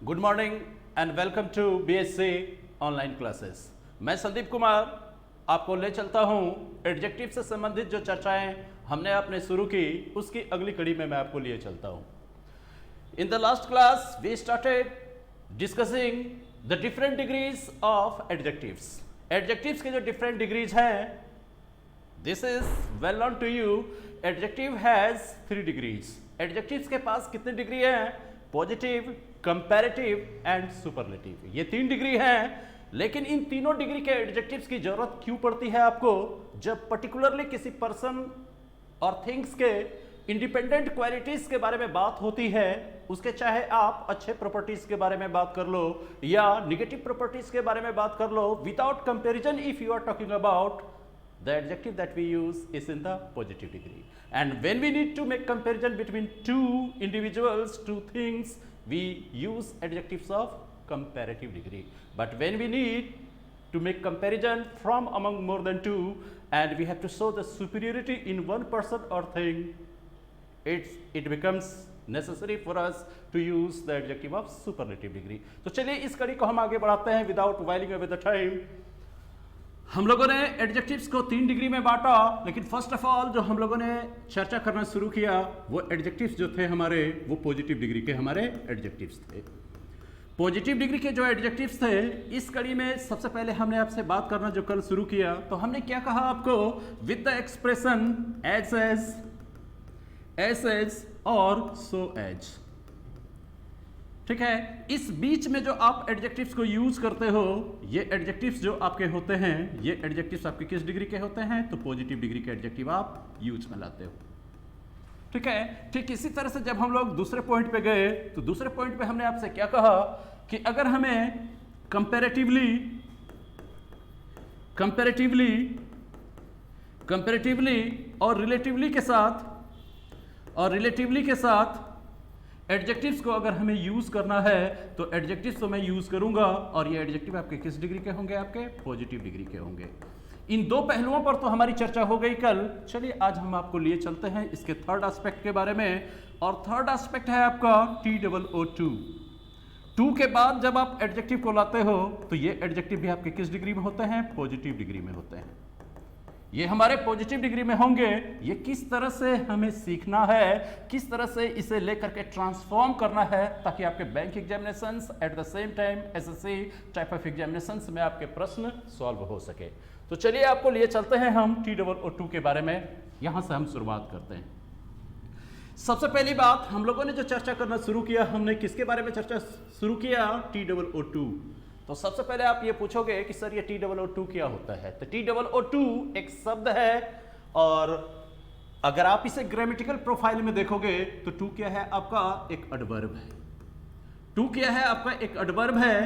Good morning and welcome to BSc online classes. मैं संदीप कुमार आपको ले चलता हूं एडजेक्टिव से संबंधित जो चर्चाएं हमने आपने शुरू की उसकी अगली कड़ी में मैं आपको लिए चलता हूं। In the last class we started discussing the different degrees of adjectives. Adjectives के जो डिफरेंट डिग्रीज हैं, this is well known to you. Adjective has 3 degrees. Adjectives के पास कितनी डिग्री है? Positive, comparative and superlative. ये 3 डिग्री हैं, लेकिन इन तीनों डिग्री के एडजेक्टिव्स की जरूरत क्यों पड़ती है आपको? जब पर्टिकुलरली किसी पर्सन और थिंग्स के इंडिपेंडेंट क्वालिटीज के बारे में बात होती है, उसके चाहे आप अच्छे प्रॉपर्टीज के बारे में बात कर लो या निगेटिव प्रॉपर्टीज के बारे में बात कर लो, without comparison if you are talking about the adjective that we use is in the positive degree. And when we need to make comparison between two individuals, two things, we use adjectives of comparative degree. But when we need to make comparison from among more than two and we have to show the superiority in one person or thing, it becomes necessary for us to use the adjective of superlative degree. तो चलिए इस कड़ी को हम आगे बढ़ाते हैं without whiling away the time. हम लोगों ने एडजेक्टिव्स को 3 डिग्री में बांटा, लेकिन फर्स्ट ऑफ ऑल जो हम लोगों ने चर्चा करना शुरू किया वो एडजेक्टिव्स जो थे हमारे, वो पॉजिटिव डिग्री के हमारे एडजेक्टिव्स थे। पॉजिटिव डिग्री के जो एडजेक्टिव्स थे, इस कड़ी में सबसे पहले हमने आपसे बात करना जो कल शुरू किया, तो हमने क्या कहा आपको? With the expression as as और सो एज। ठीक है, इस बीच में जो आप एडजेक्टिव्स को यूज करते हो, ये एडजेक्टिव्स जो आपके होते हैं, ये एडजेक्टिव्स आपके किस डिग्री के होते हैं? तो पॉजिटिव डिग्री के एडजेक्टिव आप यूज में लाते हो। ठीक है, ठीक इसी तरह से जब हम लोग दूसरे पॉइंट पे गए, तो दूसरे पॉइंट पे हमने आपसे क्या कहा कि अगर हमें कंपैरेटिवली और रिलेटिवली के साथ एडजेक्टिव्स को अगर हमें यूज करना है, तो एडजेक्टिव्स तो मैं यूज करूंगा और ये एडजेक्टिव आपके किस डिग्री के होंगे? आपके पॉजिटिव डिग्री के होंगे। इन 2 पहलुओं पर तो हमारी चर्चा हो गई कल। चलिए आज हम आपको लिए चलते हैं इसके थर्ड एस्पेक्ट के बारे में, और थर्ड एस्पेक्ट है आपका TOO2। 2 के बाद जब आप एडजेक्टिव को लाते हो, तो ये एडजेक्टिव भी आपके किस डिग्री में होते हैं? पॉजिटिव डिग्री में होते हैं। ये हमारे पॉजिटिव डिग्री में होंगे। ये किस तरह से हमें सीखना है, किस तरह से इसे लेकर के ट्रांसफॉर्म करना है, ताकि आपके bank examinations at the same time SSC type of examinations में आपके प्रश्न सॉल्व हो सके। तो चलिए आपको लिए चलते हैं हम TOO2 के बारे में। यहां से हम शुरुआत करते हैं। सबसे पहली बात, हम लोगों ने जो चर्चा करना शुरू किया, हमने किसके बारे में चर्चा शुरू किया? TOO2। तो सबसे पहले आप ये पूछोगे कि सर ये TOO2 क्या होता है? तो TOO2 एक शब्द है, और अगर आप इसे ग्रामेटिकल प्रोफाइल में देखोगे तो 2 क्या है? आपका एक एडवर्ब है। 2 क्या है? आपका एक एडवर्ब है,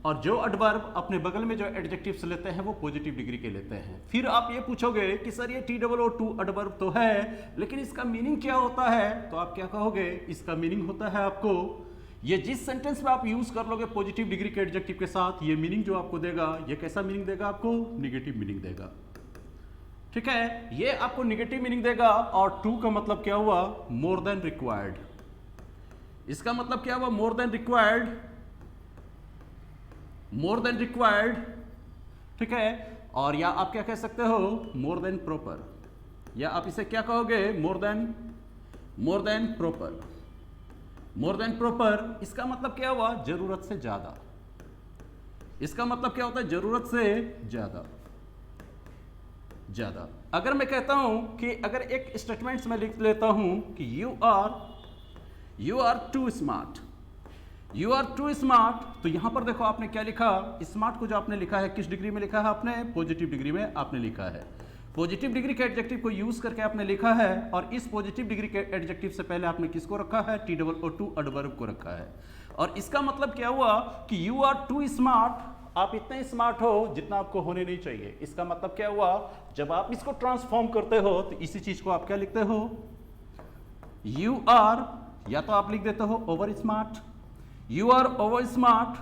और जो एडवर्ब अपने बगल में जो एडजेक्टिव्स लेते हैं वो पॉजिटिव डिग्री के लेते हैं। फिर आप ये पूछोगे कि सर ये TOO2 एडवर्ब तो है, लेकिन इसका मीनिंग क्या होता है? तो आप क्या कहोगे? इसका मीनिंग होता है आपको, ये जिस सेंटेंस में आप यूज कर लोगे पॉजिटिव डिग्री के एडजेक्टिव के साथ, ये मीनिंग जो आपको देगा, ये कैसा मीनिंग देगा आपको? नेगेटिव मीनिंग देगा। ठीक है, ये आपको नेगेटिव मीनिंग देगा। और 2 का मतलब क्या हुआ? More than required. इसका मतलब क्या हुआ? More than required. ठीक है, और या आप क्या कह सकते हो? मोर देन प्रॉपर, या आप इसे क्या कहोगे? More than proper. इसका मतलब क्या हुआ? जरूरत से ज्यादा। इसका मतलब क्या होता है? जरूरत से ज्यादा। अगर मैं कहता हूं कि अगर एक स्टेटमेंट्स में लिख लेता हूं कि यू आर टू स्मार्ट, तो यहां पर देखो आपने क्या लिखा? स्मार्ट को जो आपने लिखा है किस डिग्री में लिखा है? आपने पॉजिटिव डिग्री में आपने लिखा है। पॉजिटिव डिग्री के एडजेक्टिव को यूज करके आपने लिखा है, और इस पॉजिटिव डिग्री के एडजेक्टिव से पहले आपने किसको रखा है? TOO2 एडवर्ब को रखा है। और इसका मतलब क्या हुआ कि यू आर टू स्मार्ट, आप इतने स्मार्ट हो जितना आपको होने नहीं चाहिए। इसका मतलब क्या हुआ? जब आप इसको ट्रांसफॉर्म करते हो तो इसी चीज को आप क्या लिखते हो? यू आर, या तो आप लिख देते हो over smart, you are over smart,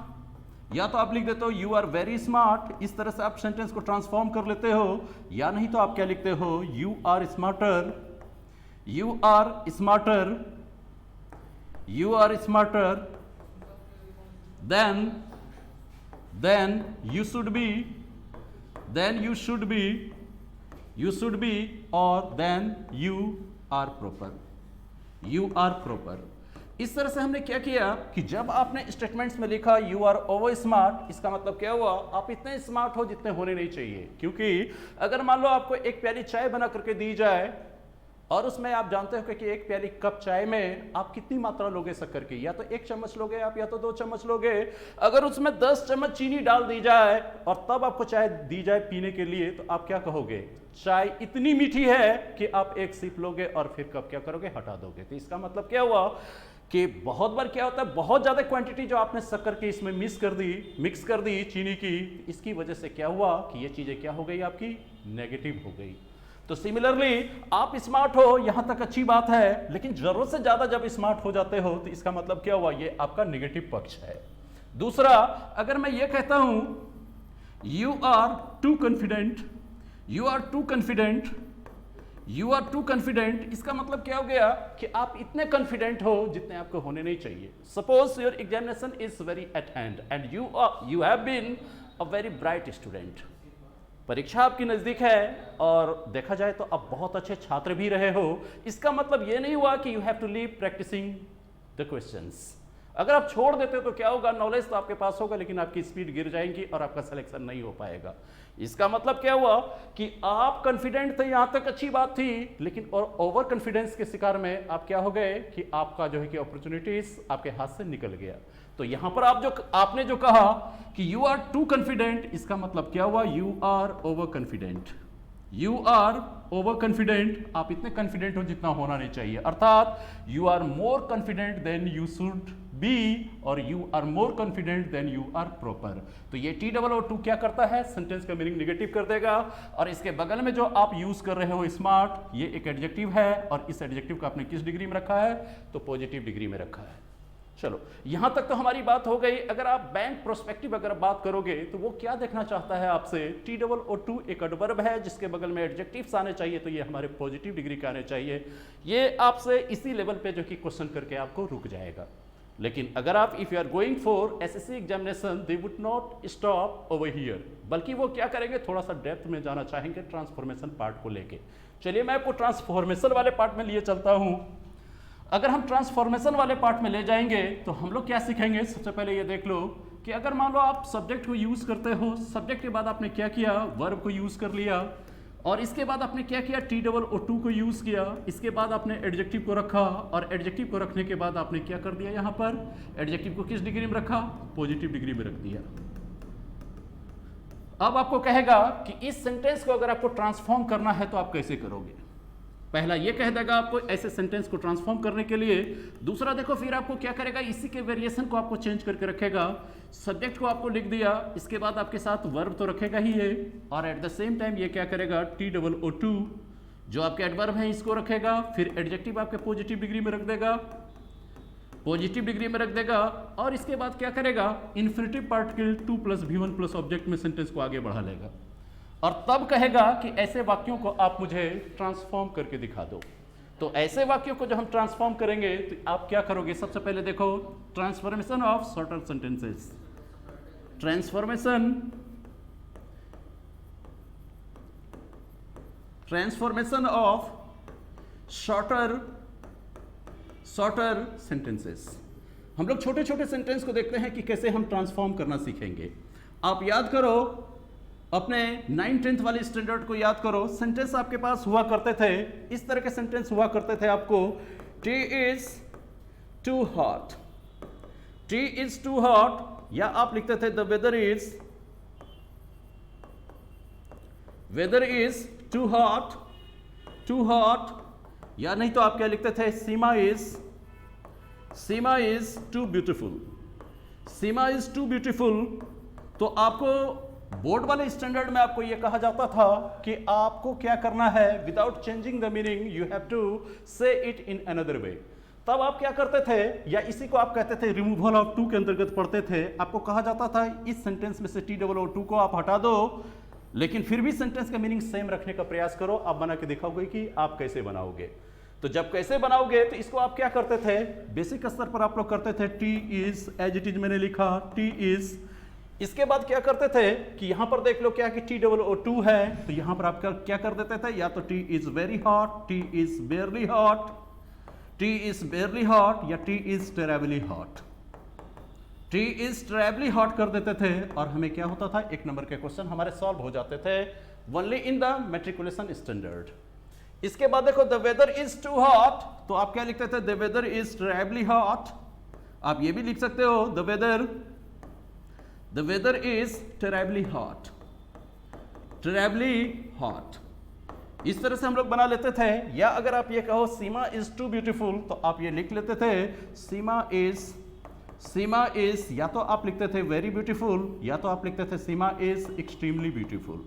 या तो आप लिख देते हो यू आर वेरी स्मार्ट। इस तरह से आप सेंटेंस को ट्रांसफॉर्म कर लेते हो, या नहीं तो आप क्या लिखते हो? You are smarter, then you should be, or then you are proper। इस तरह से हमने क्या किया कि जब आपने स्टेटमेंट्स में लिखा यू आर ओवर स्मार्ट, इसका मतलब क्या हुआ, आप इतने स्मार्ट हो जितने होने नहीं चाहिए। क्योंकि अगर मान लो आपको एक प्याली चाय बना करके दी जाए और उसमें आप जानते हो कि एक प्याली कप चाय में आप कितनी मात्रा लोगे शक्कर की, या तो 1 चम्मच लोगे आप या तो 2 चम्मच लोगे। अगर उसमें 10 चम्मच चीनी डाल दी जाए और तब आपको चाय दी जाए पीने के लिए, तो आप क्या कहोगे, चाय इतनी मीठी है कि आप एक सिप लोगे और फिर कप क्या करोगे, हटा दोगे। तो इसका मतलब क्या हुआ कि बहुत बार क्या होता है, बहुत ज्यादा क्वांटिटी जो आपने शक्कर की इसमें मिक्स कर दी चीनी की, इसकी वजह से क्या हुआ कि ये चीजें क्या हो गई, आपकी नेगेटिव हो गई। तो सिमिलरली आप स्मार्ट हो, यहां तक अच्छी बात है, लेकिन जरूरत से ज्यादा जब स्मार्ट हो जाते हो तो इसका मतलब क्या हुआ, ये आपका नेगेटिव पक्ष है। दूसरा, अगर मैं ये कहता हूं यू आर टू कॉन्फिडेंट, इसका मतलब क्या हो गया कि आप इतने कॉन्फिडेंट हो जितने आपको होने नहीं चाहिए। Suppose your examination is very at hand and you have been a very bright student. परीक्षा आपकी नजदीक है और देखा जाए तो आप बहुत अच्छे छात्र भी रहे हो। इसका मतलब ये नहीं हुआ कि you have to leave practicing the questions. अगर आप छोड़ देते तो क्या होगा, नॉलेज तो आपके पास होगा लेकिन आपकी स्पीड गिर जाएगी और आपका सिलेक्शन नहीं हो पाएगा। इसका मतलब क्या हुआ कि आप कॉन्फिडेंट थे, यहां तक अच्छी बात थी, लेकिन और ओवर कॉन्फिडेंस के शिकार में आप क्या हो गए कि आपका जो है कि अपॉर्चुनिटीज आपके हाथ से निकल गया। तो यहां पर आपने जो कहा कि यू आर टू कॉन्फिडेंट, इसका मतलब क्या हुआ, यू आर ओवर कॉन्फिडेंट। आप इतने कॉन्फिडेंट हो जितना होना नहीं चाहिए, अर्थात you are more confident than you should be और you are more confident than you are proper. तो ये TOO2 क्या करता है, सेंटेंस का मीनिंग निगेटिव कर देगा। और इसके बगल में जो आप यूज कर रहे हो स्मार्ट, ये एक एडजेक्टिव है और इस एडजेक्टिव को आपने किस डिग्री में रखा है, तो पॉजिटिव डिग्री में रखा है। चलो यहां तक तो हमारी बात हो गई। अगर आप बैंक प्रोस्पेक्टिव अगर बात करोगे तो वो क्या देखना चाहता है आपसे, TOO2 एक एडवर्ब है जिसके बगल में एडजेक्टिव्स आने चाहिए, तो ये हमारे पॉजिटिव डिग्री के आने चाहिए। ये आपसे इसी लेवल पे जो कि क्वेश्चन करके आपको रुक जाएगा। लेकिन अगर आप if you are going for SSC examination, they would not stop over here, बल्कि वो क्या करेंगे, थोड़ा सा डेप्थ में जाना चाहेंगे ट्रांसफॉर्मेशन पार्ट को लेके। चलिए मैं आपको ट्रांसफॉर्मेशन वाले पार्ट में लिए चलता हूं। अगर हम ट्रांसफॉर्मेशन वाले पार्ट में ले जाएंगे तो हम लोग क्या सीखेंगे, सबसे पहले ये देख लो कि अगर मान लो आप सब्जेक्ट को यूज करते हो, सब्जेक्ट के बाद आपने क्या किया, वर्ब को यूज कर लिया, और इसके बाद आपने क्या किया, TOO2 को यूज किया, इसके बाद आपने एडजेक्टिव को रखा, और एडजेक्टिव को रखने के बाद आपने क्या कर दिया, यहां पर एडजेक्टिव को किस डिग्री में रखा, पॉजिटिव डिग्री में रख दिया। अब आपको कहेगा कि इस सेंटेंस को अगर आपको ट्रांसफॉर्म करना है तो आप कैसे करोगे। पहला ये कह देगा आपको ऐसे सेंटेंस को ट्रांसफॉर्म करने के लिए। दूसरा देखो फिर आपको क्या करेगा, इसी के वेरिएशन को आपको चेंज करके रखेगा। सब्जेक्ट को आपको लिख दिया, इसके बाद आपके साथ वर्ब तो रखेगा ही है, और एट द सेम टाइम ये क्या करेगा, TOO2 जो आपके एडवर्ब है इसको रखेगा, फिर एडजेक्टिव आपके पॉजिटिव डिग्री में रख देगा, और इसके बाद क्या करेगा, इन्फिनिटिव पार्टिकल 2 + V1 + ऑब्जेक्ट में सेंटेंस को आगे बढ़ा लेगा, और तब कहेगा कि ऐसे वाक्यों को आप मुझे ट्रांसफॉर्म करके दिखा दो। तो ऐसे वाक्यों को जब हम ट्रांसफॉर्म करेंगे तो आप क्या करोगे, सबसे पहले देखो transformation of shorter sentences, transformation of shorter sentences. हम लोग छोटे छोटे सेंटेंस को देखते हैं कि कैसे हम ट्रांसफॉर्म करना सीखेंगे। आप याद करो अपने 9th-10th वाली स्टैंडर्ड को याद करो, सेंटेंस आपके पास हुआ करते थे, इस तरह के सेंटेंस हुआ करते थे आपको, टी इज टू हॉट, या आप लिखते थे the weather is too hot, या नहीं तो आप क्या लिखते थे, सीमा इज टू ब्यूटीफुल। तो आपको बोर्ड वाले स्टैंडर्ड में आपको यह कहा जाता था कि आपको क्या करना है, without changing the meaning you have to say it in another way. तब आप क्या करते थे, या इसी को आप कहते थे रिमूवल ऑफ टू के अंतर्गत पढ़ते थे। आपको कहा जाता था इस सेंटेंस में से TOO2 को आप हटा दो, लेकिन फिर भी सेंटेंस का मीनिंग सेम रखने का प्रयास करो। आप बना के दिखाओगे कि आप कैसे बनाओगे। तो जब कैसे बनाओगे तो इसको आप क्या करते थे, बेसिक स्तर पर आप लोग करते थे tea is, as it is मैंने लिखा टी इज। इसके बाद क्या करते थे कि यहां पर देख लो क्या कि TOO2 है, तो यहां पर आप क्या कर देते थे, या तो tea is very hot, tea is barely hot, tea is barely hot, या tea is terribly hot. Tea is terribly hot कर देते थे और हमें क्या होता था, एक नंबर के क्वेश्चन हमारे सॉल्व हो जाते थे only in the matriculation standard. इसके बाद देखो the weather is too hot, तो आप क्या लिखते थे, the weather is terribly hot. आप ये भी लिख सकते हो the weather is terribly hot, terribly hot. इस तरह से हम लोग बना लेते थे। या अगर आप ये कहो सीमा इज टू ब्यूटीफुल, तो आप ये लिख लेते थे सीमा इज, या तो आप लिखते थे वेरी ब्यूटीफुल, या तो आप लिखते थे Seema is extremely beautiful.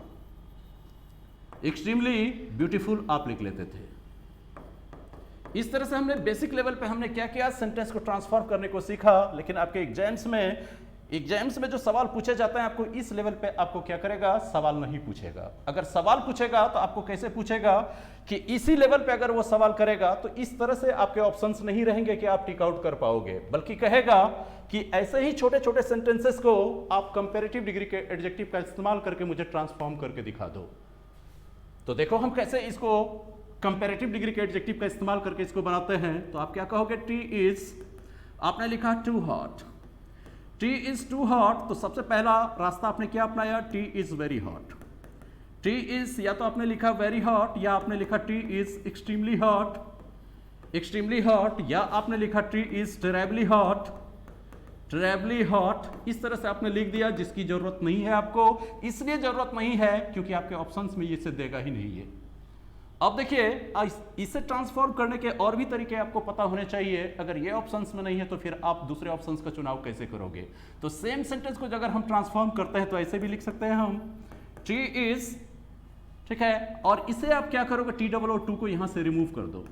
Extremely beautiful आप लिख लेते थे। इस तरह से हमने बेसिक लेवल पे हमने क्या किया, सेंटेंस को ट्रांसफॉर्म करने को सीखा। लेकिन आपके एग्जाम्स में जो सवाल पूछे जाते हैं, आपको इस लेवल पे आपको क्या करेगा, सवाल नहीं पूछेगा। अगर सवाल पूछेगा तो आपको कैसे पूछेगा कि इसी लेवल पे अगर वो सवाल करेगा तो इस तरह से आपके ऑप्शंस नहीं रहेंगे कि आप टिक आउट कर पाओगे, बल्कि कहेगा कि ऐसे ही छोटे छोटे सेंटेंसेस को आप कंपैरेटिव डिग्री के एडजेक्टिव का इस्तेमाल करके मुझे ट्रांसफॉर्म करके दिखा दो। तो देखो हम कैसे इसको कंपैरेटिव डिग्री के एडजेक्टिव का इस्तेमाल करके इसको बनाते हैं। तो आप क्या कहोगे, टी इज, आपने लिखा too hot, tea is too hot, तो सबसे पहला रास्ता आपने क्या अपनाया, tea is very hot. Tea is, या तो आपने लिखा वेरी हॉट, या आपने लिखा टी इज एक्सट्रीमली हॉट, या आपने लिखा T is terribly hot, terribly hot. इस तरह से आपने लिख दिया, जिसकी जरूरत नहीं है आपको। इसलिए जरूरत नहीं है क्योंकि आपके ऑप्शंस में ये इसे देगा ही नहीं है। अब देखिए, इसे ट्रांसफॉर्म करने के और भी तरीके आपको पता होने चाहिए। अगर ये ऑप्शंस में नहीं है तो फिर आप दूसरे ऑप्शंस का चुनाव कैसे करोगे। तो सेम सेंटेंस को अगर हम ट्रांसफॉर्म करते हैं तो ऐसे भी लिख सकते हैं हम, टी इज, ठीक है, और इसे आप क्या करोगे, TOO2 को यहां से रिमूव कर दो।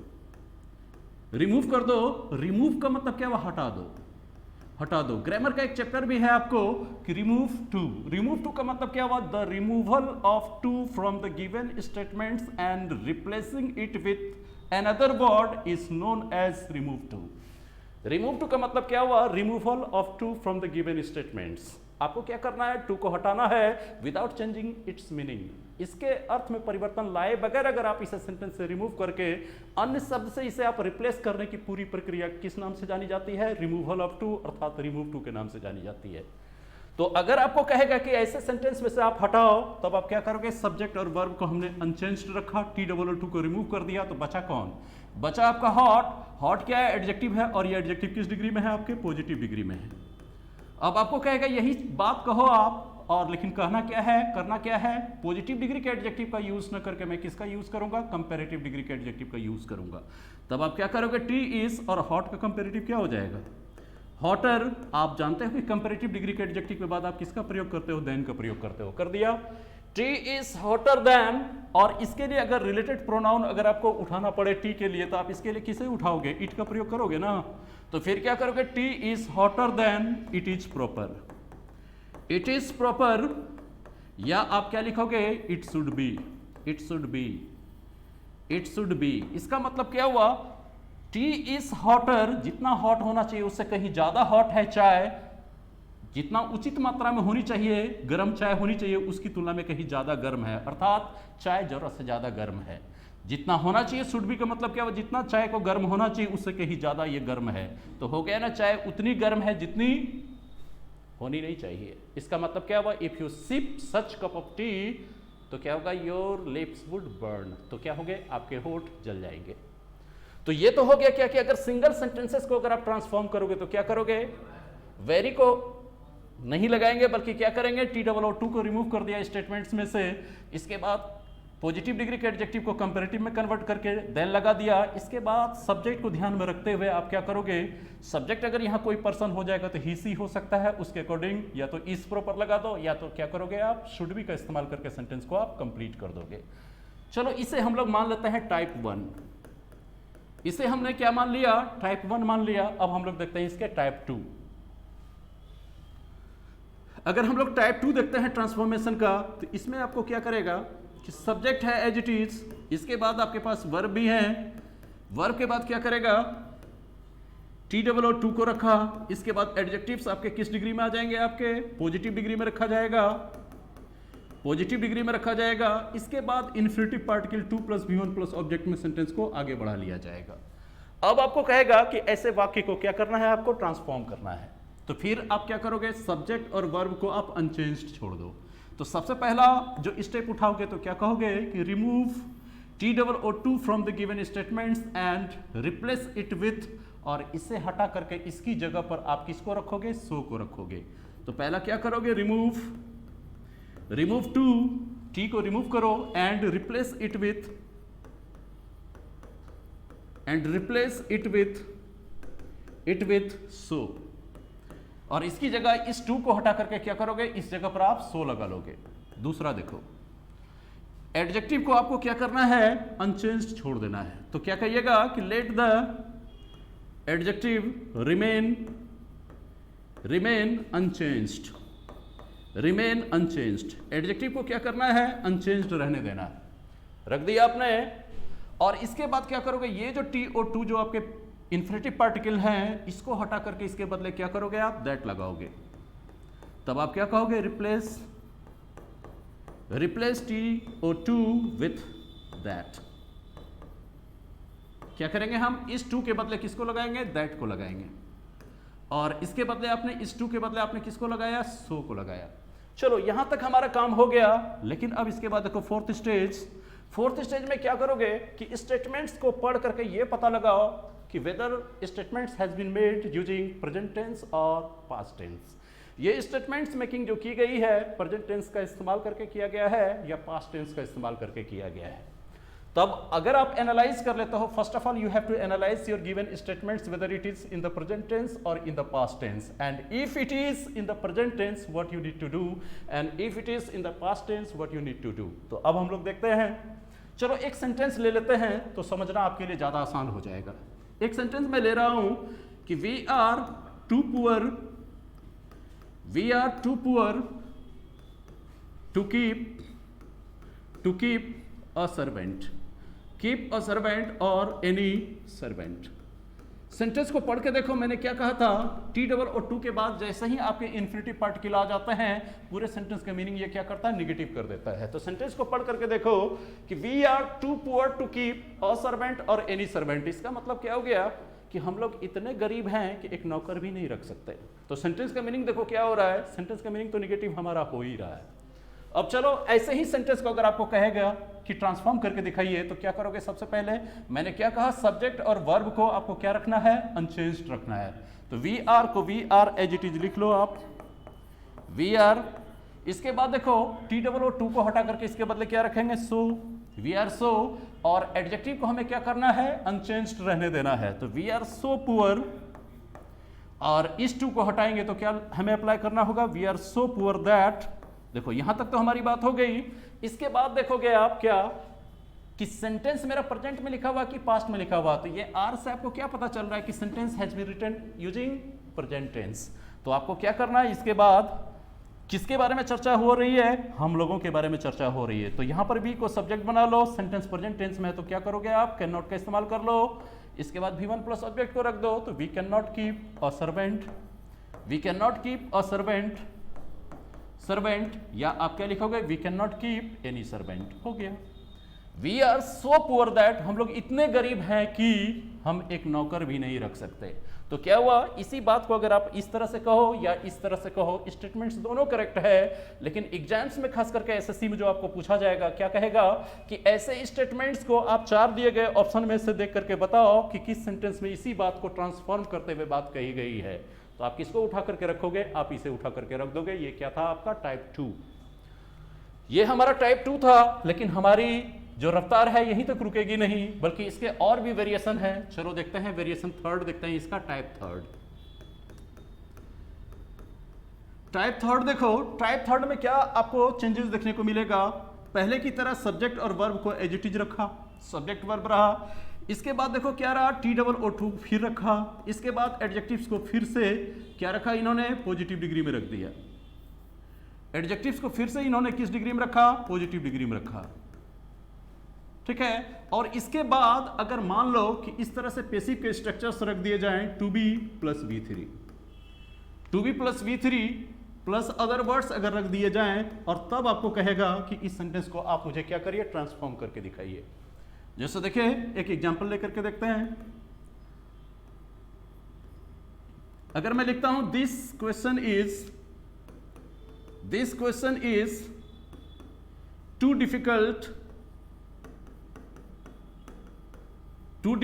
रिमूव कर दो, रिमूव का मतलब क्या हुआ, हटा दो, हटा दो। ग्रामर का एक चैप्टर भी है आपको कि रिमूव टू। रिमूव टू का मतलब क्या हुआ, the removal of too from the given statements and replacing it with another word is known as remove too. Remove too का मतलब क्या हुआ, removal of too from the given statements. आपको क्या करना है, टू को हटाना है विदाउट चेंजिंग इट्स मीनिंग। इसके अर्थ में परिवर्तन लाए बगैर अगर आप इसे सेंटेंस से रिमूव करके अन्य शब्द से इसे आप रिप्लेस करने की पूरी प्रक्रिया किस नाम से जानी जाती है, रिमूवल ऑफ टू, अर्थात रिमूव टू के नाम से जानी जाती है। तो अगर आपको कहेगा कि ऐसे सेंटेंस में से आप हटाओ, तब आप क्या करोगे, सब्जेक्ट और वर्ब को हमने अनचेंज्ड रखा, TOO2 को रिमूव कर दिया, तो बचा कौन, बचा आपका हॉट। हॉट क्या है, एडजेक्टिव है, और ये एडजेक्टिव किस डिग्री में है, आपके पॉजिटिव डिग्री में है। अब आपको कहेगा यही बात कहो आप, और लेकिन कहना क्या है, करना क्या है, पॉजिटिव डिग्री के एडजेक्टिव का यूज न करके मैं किसका यूज करूंगा, कंपैरेटिव डिग्री के एडजेक्टिव का यूज करूंगा। तब आप क्या करोगे, टी इज, और हॉट का कंपैरेटिव क्या हो जाएगा, हॉटर। आप जानते हो कि कंपैरेटिव डिग्री के एडजेक्टिव के बाद आप किसका प्रयोग करते हो, देन का प्रयोग करते हो, कर दिया। टी इज हॉटर देन, और इसके लिए अगर रिलेटेड प्रोनाउन अगर आपको उठाना पड़े टी के लिए, तो आप इसके लिए किसे उठाओगे, इट का प्रयोग करोगे ना। तो फिर क्या करोगे, T is hotter then it is proper, it is proper. या आप क्या लिखोगे, it should be, it should be, it should be. इसका मतलब क्या हुआ, टी इज हॉटर, जितना हॉट होना चाहिए उससे कहीं ज्यादा हॉट है चाय, जितना उचित मात्रा में होनी चाहिए गर्म चाय होनी चाहिए उसकी तुलना में कहीं ज्यादा गर्म है, अर्थात चाय जरूरत से ज्यादा गर्म है। जितना होना चाहिए, शुड बी का मतलब क्या हुआ, जितना चाय को गर्म होना चाहिए उससे कहीं ज्यादा ये गर्म है। तो हो गया ना, चाय उतनी गर्म है जितनी होनी नहीं चाहिए। इसका मतलब क्या हुआ, if you sip such cup of tea, तो क्या होगा, योर लिप्स वुड बर्न, तो क्या हो गए, आपके होठ जल जाएंगे। तो ये तो हो गया क्या कि अगर सिंगल सेंटेंसेस को अगर आप ट्रांसफॉर्म करोगे तो क्या करोगे, वेरी को नहीं लगाएंगे बल्कि क्या करेंगे, TOO2 को रिमूव कर दिया स्टेटमेंट्स में से। इसके बाद पॉजिटिव डिग्री के एडजेक्टिव को कंपैरेटिव में कन्वर्ट करके देन लगा दिया। इसके बाद सब्जेक्ट को ध्यान में रखते हुए आप क्या करोगे, सब्जेक्ट अगर यहाँ कोई पर्सन हो जाएगा तो ही सी हो सकता है, उसके अकॉर्डिंग या तो इज प्रॉपर लगा दो, या तो क्या करोगे आप, शुड बी का इस्तेमाल करके सेंटेंस को आप कंप्लीट कर दोगे। चलो इसे हम लोग मान लेते हैं टाइप 1। इसे हमने क्या मान लिया, टाइप 1 मान लिया। अब हम लोग देखते हैं इसके टाइप 2। अगर हम लोग टाइप 2 देखते हैं ट्रांसफॉर्मेशन का, तो इसमें आपको क्या करेगा कि सब्जेक्ट है एज इट इज, इसके बाद आपके पास वर्ब भी है, वर्ब के बाद क्या करेगा, टी डबल ओ टू को रखा, इसके बाद एडजेक्टिव्स आपके किस डिग्री में आ जाएंगे, आपके पॉजिटिव डिग्री में रखा जाएगा, पॉजिटिव डिग्री में रखा जाएगा। इसके बाद infinitive particle two plus V1 plus object में सेंटेंस को आगे बढ़ा लिया जाएगा। अब आपको कहेगा कि ऐसे वाक्य को क्या करना है, आपको ट्रांसफॉर्म करना है। तो फिर आप क्या करोगे, सब्जेक्ट और वर्ब को आप अनचेंज्ड छोड़ दो। तो सबसे पहला जो स्टेप उठाओगे तो क्या कहोगे कि remove T double O too from the given statements and replace it with, और इसे हटा करके इसकी जगह पर आप किसको रखोगे, सो को रखोगे। तो पहला क्या करोगे, रिमूव टू, टी को रिमूव करो and replace it with so, और इसकी जगह इस टू को हटा करके क्या करोगे, इस जगह पर आप सो लगा लोगे। दूसरा देखो, एडजेक्टिव को आपको क्या करना है, अनचेंज्ड छोड़ देना है। तो क्या कहिएगा कि let the adjective remain unchanged. Adjective को क्या करना है, अनचेंज्ड रहने देना है, रख दिया आपने। और इसके बाद क्या करोगे, ये जो टी ओ टू जो आपके इन्फिनेटिव पार्टिकल हैं, इसको हटा करके इसके बदले क्या करोगे, आप दैट लगाओगे। तब आप क्या कहोगे, replace T O too with that. क्या करेंगे हम, इस टू के बदले किसको लगाएंगे, दैट को लगाएंगे, और इसके बदले आपने, इस टू के बदले आपने किसको लगाया, सो को लगाया। चलो यहां तक हमारा काम हो गया। लेकिन अब इसके बाद देखो फोर्थ स्टेज में क्या करोगे कि स्टेटमेंट्स को पढ़ करके ये पता लगाओ कि whether statements has been made using present tense और पास्ट टेंस। ये स्टेटमेंट्स मेकिंग जो की गई है प्रेजेंट टेंस का इस्तेमाल करके किया गया है या पास्ट टेंस का इस्तेमाल करके किया गया है। तब अगर आप एनालाइज कर लेते हो, first of all you have to analyse your given statements whether it is in the present tense और in the past tense, and if it is in the present tense what you need to do, and if it is in the past tense what you need to do. तो अब हम लोग देखते हैं, चलो एक sentence ले लेते हैं तो समझना आपके लिए ज्यादा आसान हो जाएगा। एक सेंटेंस में ले रहा हूं कि we are too poor to keep a servant, keep a servant और एनी सर्वेंट। सेंटेंस को पढ़ के देखो, मैंने क्या कहा था, टी डबल और टू के बाद जैसे ही आपके इन्फिनेटिव पार्टिकल आ जाते हैं, पूरे सेंटेंस का मीनिंग ये क्या करता है, निगेटिव कर देता है। तो सेंटेंस को पढ़ करके देखो कि we are too poor to keep a servant और एनी सर्वेंट। इसका मतलब क्या हो गया कि हम लोग इतने गरीब हैं कि एक नौकर भी नहीं रख सकते। तो सेंटेंस का मीनिंग देखो क्या हो रहा है, सेंटेंस का मीनिंग तो निगेटिव हमारा हो ही रहा है। अब चलो ऐसे ही सेंटेंस को अगर आपको कहेगा कि ट्रांसफॉर्म करके दिखाइए, तो क्या करोगे, सबसे पहले मैंने क्या कहा, सब्जेक्ट और वर्ब को आपको क्या रखना है, अनचेंज्ड रखना है। तो वी आर को we are as it is लिख लो आप, वी आर। इसके बाद देखो टी डबल ओ टू को हटा करके इसके बदले क्या रखेंगे, सो, वी आर सो, और एडजेक्टिव को हमें क्या करना है, अनचेंज्ड रहने देना है। तो वी आर सो पुअर, और इस टू को हटाएंगे तो क्या हमें अप्लाई करना होगा, we are so poor that. देखो यहां तक तो हमारी बात हो गई। इसके बाद देखोगे आप क्या कि सेंटेंस मेरा प्रेजेंट में लिखा हुआ कि पास्ट में लिखा हुआ, तो ये आर से आपको क्या पता चल रहा है कि sentence has been written using present tense. तो आपको क्या करना है, इसके बाद किसके बारे में चर्चा हो रही है, हम लोगों के बारे में चर्चा हो रही है। तो यहां पर भी को सब्जेक्ट बना लो, सेंटेंस प्रेजेंट टेंस में, तो क्या करोगे आप, कैन नॉट का इस्तेमाल कर लो। इसके बाद V1 प्लस ऑब्जेक्ट को रख दो, तो we can not keep a servant, we can not keep a servant, या आप क्या लिखोगे, we can not keep any servant. हो गया। We are so poor that, हम लोग इतने गरीब हैं कि हम एक नौकर भी नहीं रख सकते। तो क्या हुआ, इसी बात को अगर आप इस तरह से कहो या इस तरह से कहो, स्टेटमेंट्स दोनों करेक्ट है, लेकिन एग्जाम्स में खास करके एसएससी में जो आपको पूछा जाएगा, क्या कहेगा कि ऐसे स्टेटमेंट्स को आप 4 दिए गए ऑप्शन में से देख करके बताओ कि किस सेंटेंस में इसी बात को ट्रांसफॉर्म करते हुए बात कही गई है। तो आप किसको उठा करके रखोगे, आप इसे उठा करके रख दोगे। ये क्या था आपका टाइप 2, ये हमारा टाइप 2 था, लेकिन हमारी जो रफ्तार है यहीं तक रुकेगी नहीं, बल्कि इसके और भी वेरिएशन है। चलो देखते हैं वेरिएशन थर्ड, देखते हैं इसका टाइप थर्ड। टाइप थर्ड देखो, टाइप थर्ड में क्या आपको चेंजेस देखने को मिलेगा। पहले की तरह सब्जेक्ट और वर्ब को एज इट इज रखा, सब्जेक्ट वर्ब रहा। इसके बाद देखो क्या रहा, टी डबल ओ टू फिर रखा। इसके बाद एडजेक्टिव्स को फिर से क्या रखा, इन्होंने पॉजिटिव डिग्री में रख दिया। एडजेक्टिव्स को फिर से इन्होंने किस डिग्री में रखा, पॉजिटिव डिग्री में रखा। ठीक है। और इसके बाद अगर मान लो कि इस तरह से पेसिव के स्ट्रक्चर्स रख दिए जाएं, to be plus V3, to be plus V3 plus other words अगर रख दिए जाएं, और तब आपको कहेगा कि इस सेंटेंस को आप मुझे क्या करिए, ट्रांसफॉर्म करके दिखाइए। जैसे देखिए एक एग्जांपल लेकर के देखते हैं। अगर मैं लिखता हूं this question is too difficult to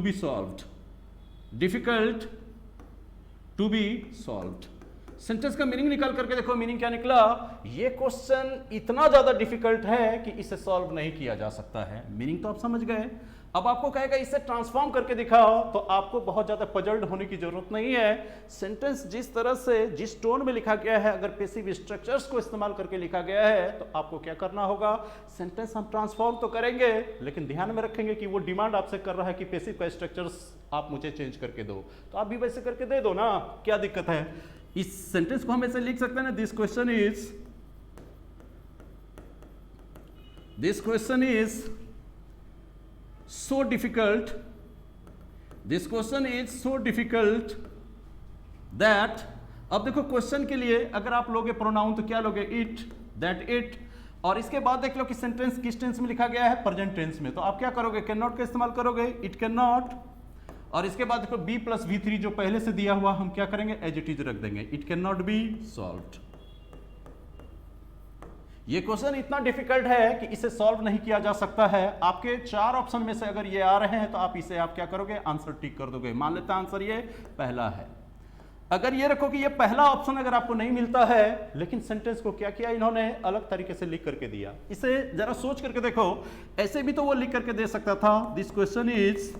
be solved, difficult to be solved. Sentence का मीनिंग निकाल करके देखो, मीनिंग क्या निकला, ये क्वेश्चन इतना ज्यादा डिफिकल्ट है कि इसे सॉल्व नहीं किया जा सकता है। मीनिंग तो आप समझ गए। अब आपको कहेगा इसे ट्रांसफॉर्म करके दिखाओ, तो आपको बहुत ज्यादा पजल्ड होने की जरूरत नहीं है। सेंटेंस जिस तरह से, जिस टोन में लिखा गया है, अगर पेसिव स्ट्रक्चर्स को इस्तेमाल करके लिखा गया है, तो आपको क्या करना होगा, सेंटेंस हम ट्रांसफॉर्म तो करेंगे, लेकिन ध्यान में रखेंगे कि वो डिमांड आपसे कर रहा है कि पेसिव का स्ट्रक्चर्स आप मुझे चेंज करके दो, तो आप भी वैसे करके दे दो ना, क्या दिक्कत है। इस सेंटेंस को हम ऐसे लिख सकते हैं ना, this question is so difficult, this question is so difficult that, अब देखो क्वेश्चन के लिए अगर आप लोगे प्रोनाउन तो क्या लोगे, इट, दैट, इट, और इसके बाद देख लो कि सेंटेंस किस टेंस में लिखा गया है, प्रेजेंट टेंस में, तो आप क्या करोगे, कैन नॉट का इस्तेमाल करोगे, इट कैन नॉट, और इसके बाद देखो बी प्लस V3 जो पहले से दिया हुआ हम क्या करेंगे, एज इट इज रख देंगे, it can not be solved. ये क्वेश्चन इतना डिफिकल्ट है कि इसे सॉल्व नहीं किया जा सकता है। आपके 4 ऑप्शन में से अगर ये आ रहे हैं तो आप इसे आप क्या करोगे, आंसर टिक कर दोगे। मान लेते हैं आंसर ये पहला है। अगर ये रखो कि ये पहला ऑप्शन अगर आपको नहीं मिलता है, लेकिन सेंटेंस को क्या किया इन्होंने, अलग तरीके से लिख करके दिया, इसे जरा सोच करके देखो। ऐसे भी तो वो लिख करके दे सकता था, this question is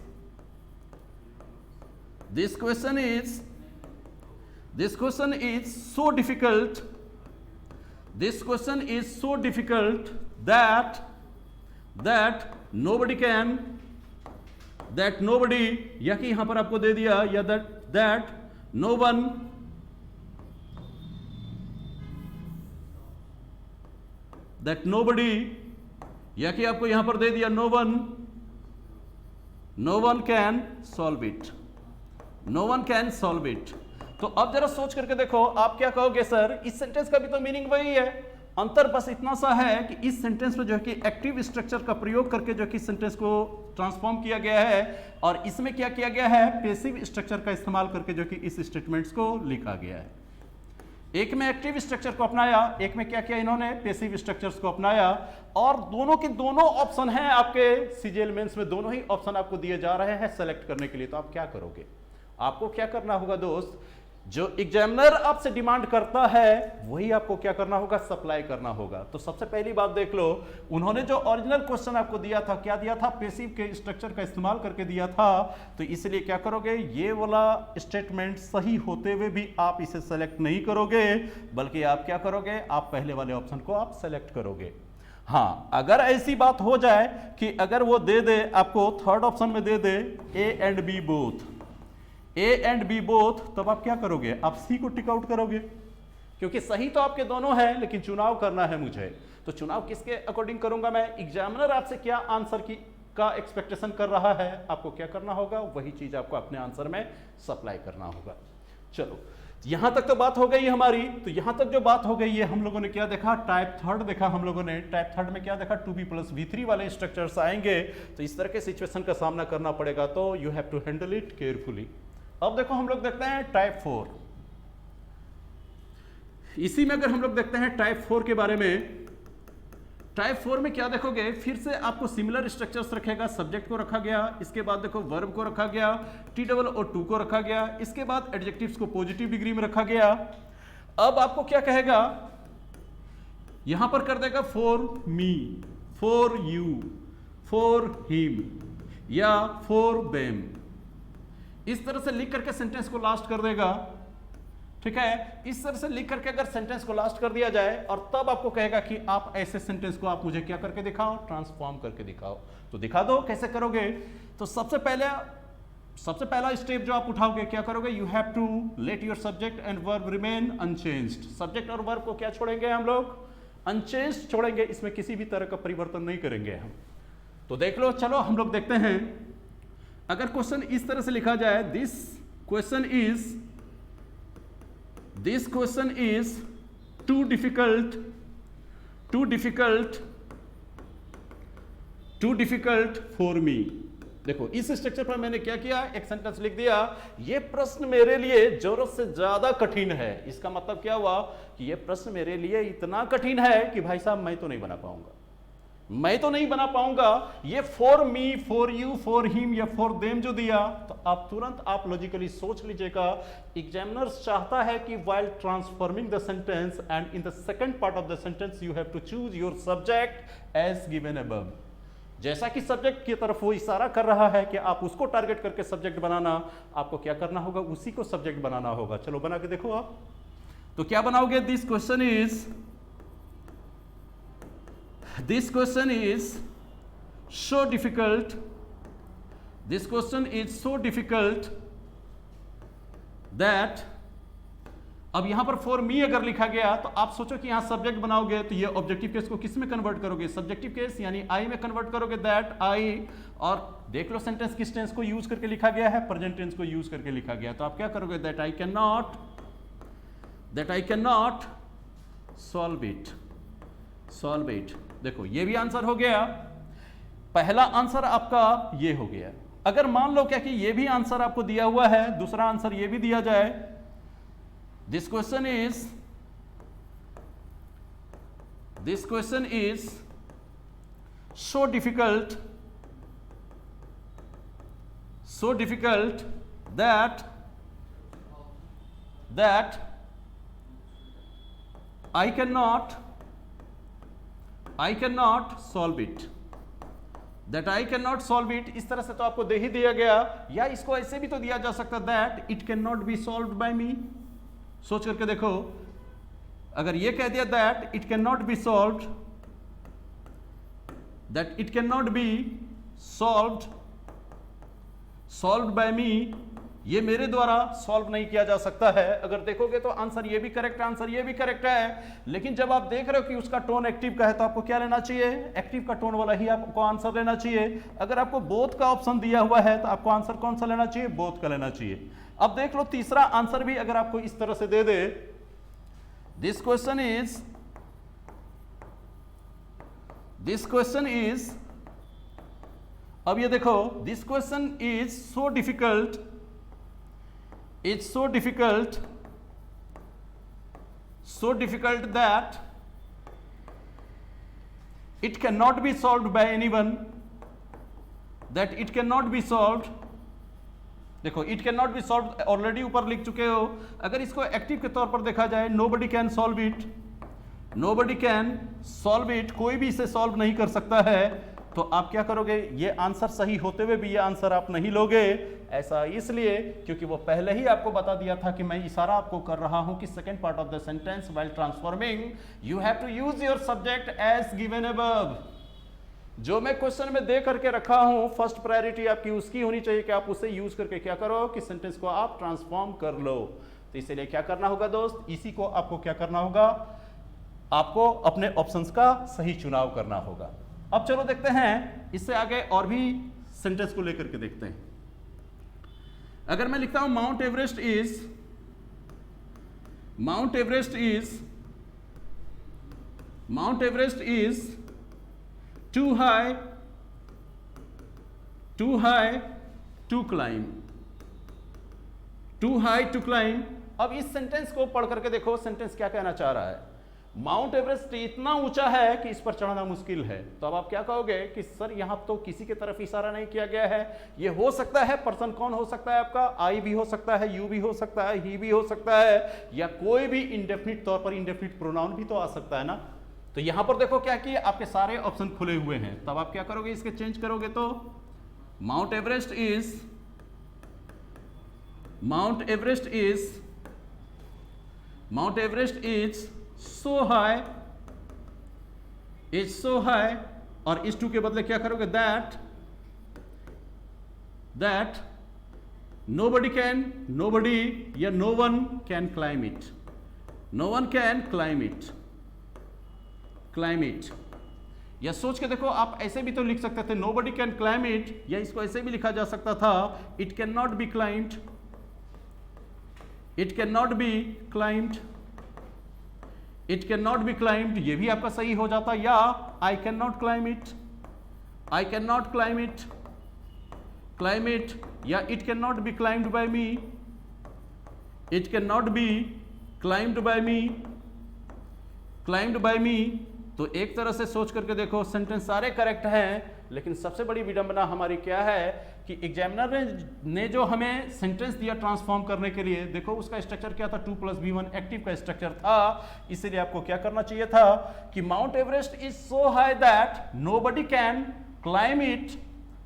so difficult, this question is so difficult that nobody या कि यहां पर आपको दे दिया, या that no one that nobody, या कि आपको यहां पर दे दिया no one can solve it। तो अब जरा सोच करके देखो, आप क्या कहोगे, सर इस सेंटेंस का भी तो मीनिंग वही है, अंतर बस इतना सा है कि इस सेंटेंस में जो है कि एक्टिव स्ट्रक्चर का प्रयोग करके जो कि सेंटेंस को ट्रांसफॉर्म किया गया है, और इसमें क्या किया गया है, पेसिव स्ट्रक्चर का इस्तेमाल करके जो कि इस स्टेटमेंट्स को लिखा गया है। एक में एक्टिव स्ट्रक्चर को अपनाया, एक में क्या किया इन्होंने, पेसिव स्ट्रक्चर्स को अपनाया, और दोनों के दोनों ऑप्शन हैं आपके सीजीएल मेंस में, दोनों ही ऑप्शन आपको दिए जा रहे हैं सेलेक्ट करने के लिए। तो आप क्या करोगे, आपको क्या करना होगा दोस्त, जो एग्जामिनर आपसे डिमांड करता है वही आपको क्या करना होगा, सप्लाई करना होगा। तो सबसे पहली बात देख लो, उन्होंने जो ओरिजिनल क्वेश्चन आपको दिया था, क्या दिया था, पेसिव के स्ट्रक्चर का इस्तेमाल करके दिया था, तो इसलिए क्या करोगे, ये वाला स्टेटमेंट सही होते हुए भी आप इसे सेलेक्ट नहीं करोगे, बल्कि आप क्या करोगे, आप पहले वाले ऑप्शन को आप सेलेक्ट करोगे। हाँ, अगर ऐसी बात हो जाए कि अगर वो दे दे आपको, थर्ड ऑप्शन में दे दे ए एंड बी बोथ, तब आप क्या करोगे, आप सी को टिक आउट करोगे, क्योंकि सही तो आपके दोनों है, लेकिन चुनाव करना है मुझे। तो चुनाव किसके अकॉर्डिंग करूंगा मैं, एग्जामिनर आपसे क्या आंसर का एक्सपेक्टेशन कर रहा है, आपको क्या करना होगा, वही चीज आपको अपने आंसर में सप्लाई करना होगा। चलो, यहां तक तो बात हो गई हमारी। तो यहां तक जो बात हो गई है, हम लोगों ने क्या देखा, टाइप थर्ड देखा हम लोगों ने। टाइप थर्ड में क्या देखा, 2b प्लस V3 वाले स्ट्रक्चर्स आएंगे, तो इस तरह के सिचुएशन का सामना करना पड़ेगा, तो you have to handle it carefully. अब देखो हम लोग देखते हैं टाइप 4। इसी में अगर हम लोग देखते हैं टाइप 4 के बारे में, टाइप 4 में क्या देखोगे, फिर से आपको सिमिलर स्ट्रक्चर्स रखेगा। सब्जेक्ट को रखा गया, इसके बाद देखो वर्ब को रखा गया, TOO को रखा गया, इसके बाद एडजेक्टिव्स को पॉजिटिव डिग्री में रखा गया। अब आपको क्या कहेगा, यहां पर कर देगा for me, for you, for him या फॉर देम, इस तरह से लिख करके सेंटेंस को लास्ट कर देगा। ठीक है, इस तरह से लिख करके अगर सेंटेंस को लास्ट कर दिया जाए, और तब आपको कहेगा कि आप ऐसे सेंटेंस को आप मुझे क्या करके दिखाओ, ट्रांसफॉर्म करके दिखाओ। तो दिखा दो, कैसे करोगे। तो सबसे पहला स्टेप जो आप उठाओगे, क्या करोगे, you have to let your subject and verb remain unchanged. Subject और वर्ब को क्या छोड़ेंगे हम लोग, अनचेंज्ड छोड़ेंगे, इसमें किसी भी तरह का परिवर्तन नहीं करेंगे हम। तो देख लो, चलो हम लोग देखते हैं। अगर क्वेश्चन इस तरह से लिखा जाए, this question is too difficult for me. देखो इस स्ट्रक्चर पर मैंने क्या किया, एक सेंटेंस लिख दिया, ये प्रश्न मेरे लिए जरूरत से ज्यादा कठिन है। इसका मतलब क्या हुआ कि ये प्रश्न मेरे लिए इतना कठिन है कि भाई साहब मैं तो नहीं बना पाऊंगा, ये for me, for you, for him या फॉर देम जो दिया, तो आप तुरंत आप लॉजिकली सोच लीजिएगा, एग्जामिनर चाहता है कि while transforming the sentence and in the second part of the sentence you have to choose your subject as given above। जैसा कि सब्जेक्ट की तरफ वो इशारा कर रहा है कि आप उसको टारगेट करके सब्जेक्ट बनाना, आपको क्या करना होगा, उसी को सब्जेक्ट बनाना होगा। चलो बना के देखो आप, तो क्या बनाओगे, this question is so difficult that, अब यहां पर फॉर मी अगर लिखा गया तो आप सोचो कि यहां सब्जेक्ट बनाओगे तो ये ऑब्जेक्टिव केस को किस में कन्वर्ट करोगे, सब्जेक्टिव केस यानी आई में कन्वर्ट करोगे, दैट आई। और देख लो सेंटेंस किस टेंस को यूज करके लिखा गया है, प्रेजेंट टेंस को यूज करके लिखा गया, तो आप क्या करोगे, that I can not solve it. देखो ये भी आंसर हो गया, पहला आंसर आपका ये हो गया। अगर मान लो क्या कि ये भी आंसर आपको दिया हुआ है, दूसरा आंसर ये भी दिया जाए, this question is so difficult that I cannot solve it, इस तरह से तो आपको दे ही दिया गया, या इसको ऐसे भी तो दिया जा सकता, that it can not be solved by me. सोच करके देखो, अगर ये कह दिया that it can not be solved by me, ये मेरे द्वारा सॉल्व नहीं किया जा सकता है। अगर देखोगे तो आंसर ये भी करेक्ट है, लेकिन जब आप देख रहे हो कि उसका टोन एक्टिव का है तो आपको क्या लेना चाहिए, एक्टिव का टोन वाला ही आपको आंसर लेना चाहिए। अगर आपको बोथ का ऑप्शन दिया हुआ है तो आपको आंसर कौन सा लेना चाहिए, बोथ का लेना चाहिए। अब देख लो तीसरा आंसर भी अगर आपको इस तरह से दे दे, दिस क्वेश्चन इज, अब ये देखो, this question is so difficult that it cannot be solved by anyone, देखो it can not B solve already ऊपर लिख चुके हो। अगर इसको एक्टिव के तौर पर देखा जाए, नोबडी कैन सॉल्व इट, कोई भी इसे सॉल्व नहीं कर सकता है, तो आप क्या करोगे, ये आंसर सही होते हुए भी ये आंसर आप नहीं लोगे। ऐसा इसलिए क्योंकि वो पहले ही आपको बता दिया था कि मैं इशारा आपको कर रहा हूं कि second part of the sentence while transforming you have to use your subject as given above. जो मैं क्वेश्चन में दे करके रखा हूं, फर्स्ट प्रायोरिटी आपकी उसकी होनी चाहिए कि आप उसे यूज करके क्या करो कि सेंटेंस को आप ट्रांसफॉर्म कर लो। तो इसलिए क्या करना होगा दोस्त, इसी को आपको क्या करना होगा, आपको अपने ऑप्शंस का सही चुनाव करना होगा। अब चलो देखते हैं इससे आगे और भी सेंटेंस को लेकर के देखते हैं। अगर मैं लिखता हूं mount Everest is too high to climb। अब इस सेंटेंस को पढ़ करके देखो, सेंटेंस क्या कहना चाह रहा है, माउंट एवरेस्ट इतना ऊंचा है कि इस पर चढ़ना मुश्किल है। तो अब आप क्या कहोगे कि सर यहां तो किसी की तरफ इशारा नहीं किया गया है, ये हो सकता है पर्सन कौन हो सकता है आपका, आई भी हो सकता है, यू भी हो सकता है, ही भी हो सकता है, या कोई भी इंडेफिनिट तौर पर इंडेफिनिट प्रोनाउन भी तो आ सकता है ना। तो यहां पर देखो क्या किया, आपके सारे ऑप्शन खुले हुए हैं, तब आप क्या करोगे, इसके चेंज करोगे तो mount Everest is so high, और इस टू के बदले क्या करोगे, that nobody या no one can climb it। या सोच के देखो, आप ऐसे भी तो लिख सकते थे, नोबडी कैन क्लाइम इट, या इसको ऐसे भी लिखा जा सकता था, it can not be claimed, it can not be claimed, it can not be claimed, ये भी आपका सही हो जाता, या I can not claim it, I can not claim it, या it can not be claimed by me, it can not be claimed by me, claimed by me. तो एक तरह से सोच करके देखो, सेंटेंस सारे करेक्ट हैं, लेकिन सबसे बड़ी विडंबना हमारी क्या है कि एग्जामिनर ने जो हमें सेंटेंस दिया ट्रांसफॉर्म करने के लिए, देखो उसका स्ट्रक्चर क्या था, 2 + V1 एक्टिव का स्ट्रक्चर था। इसीलिए आपको क्या करना चाहिए था कि mount Everest is so high that nobody can climb it,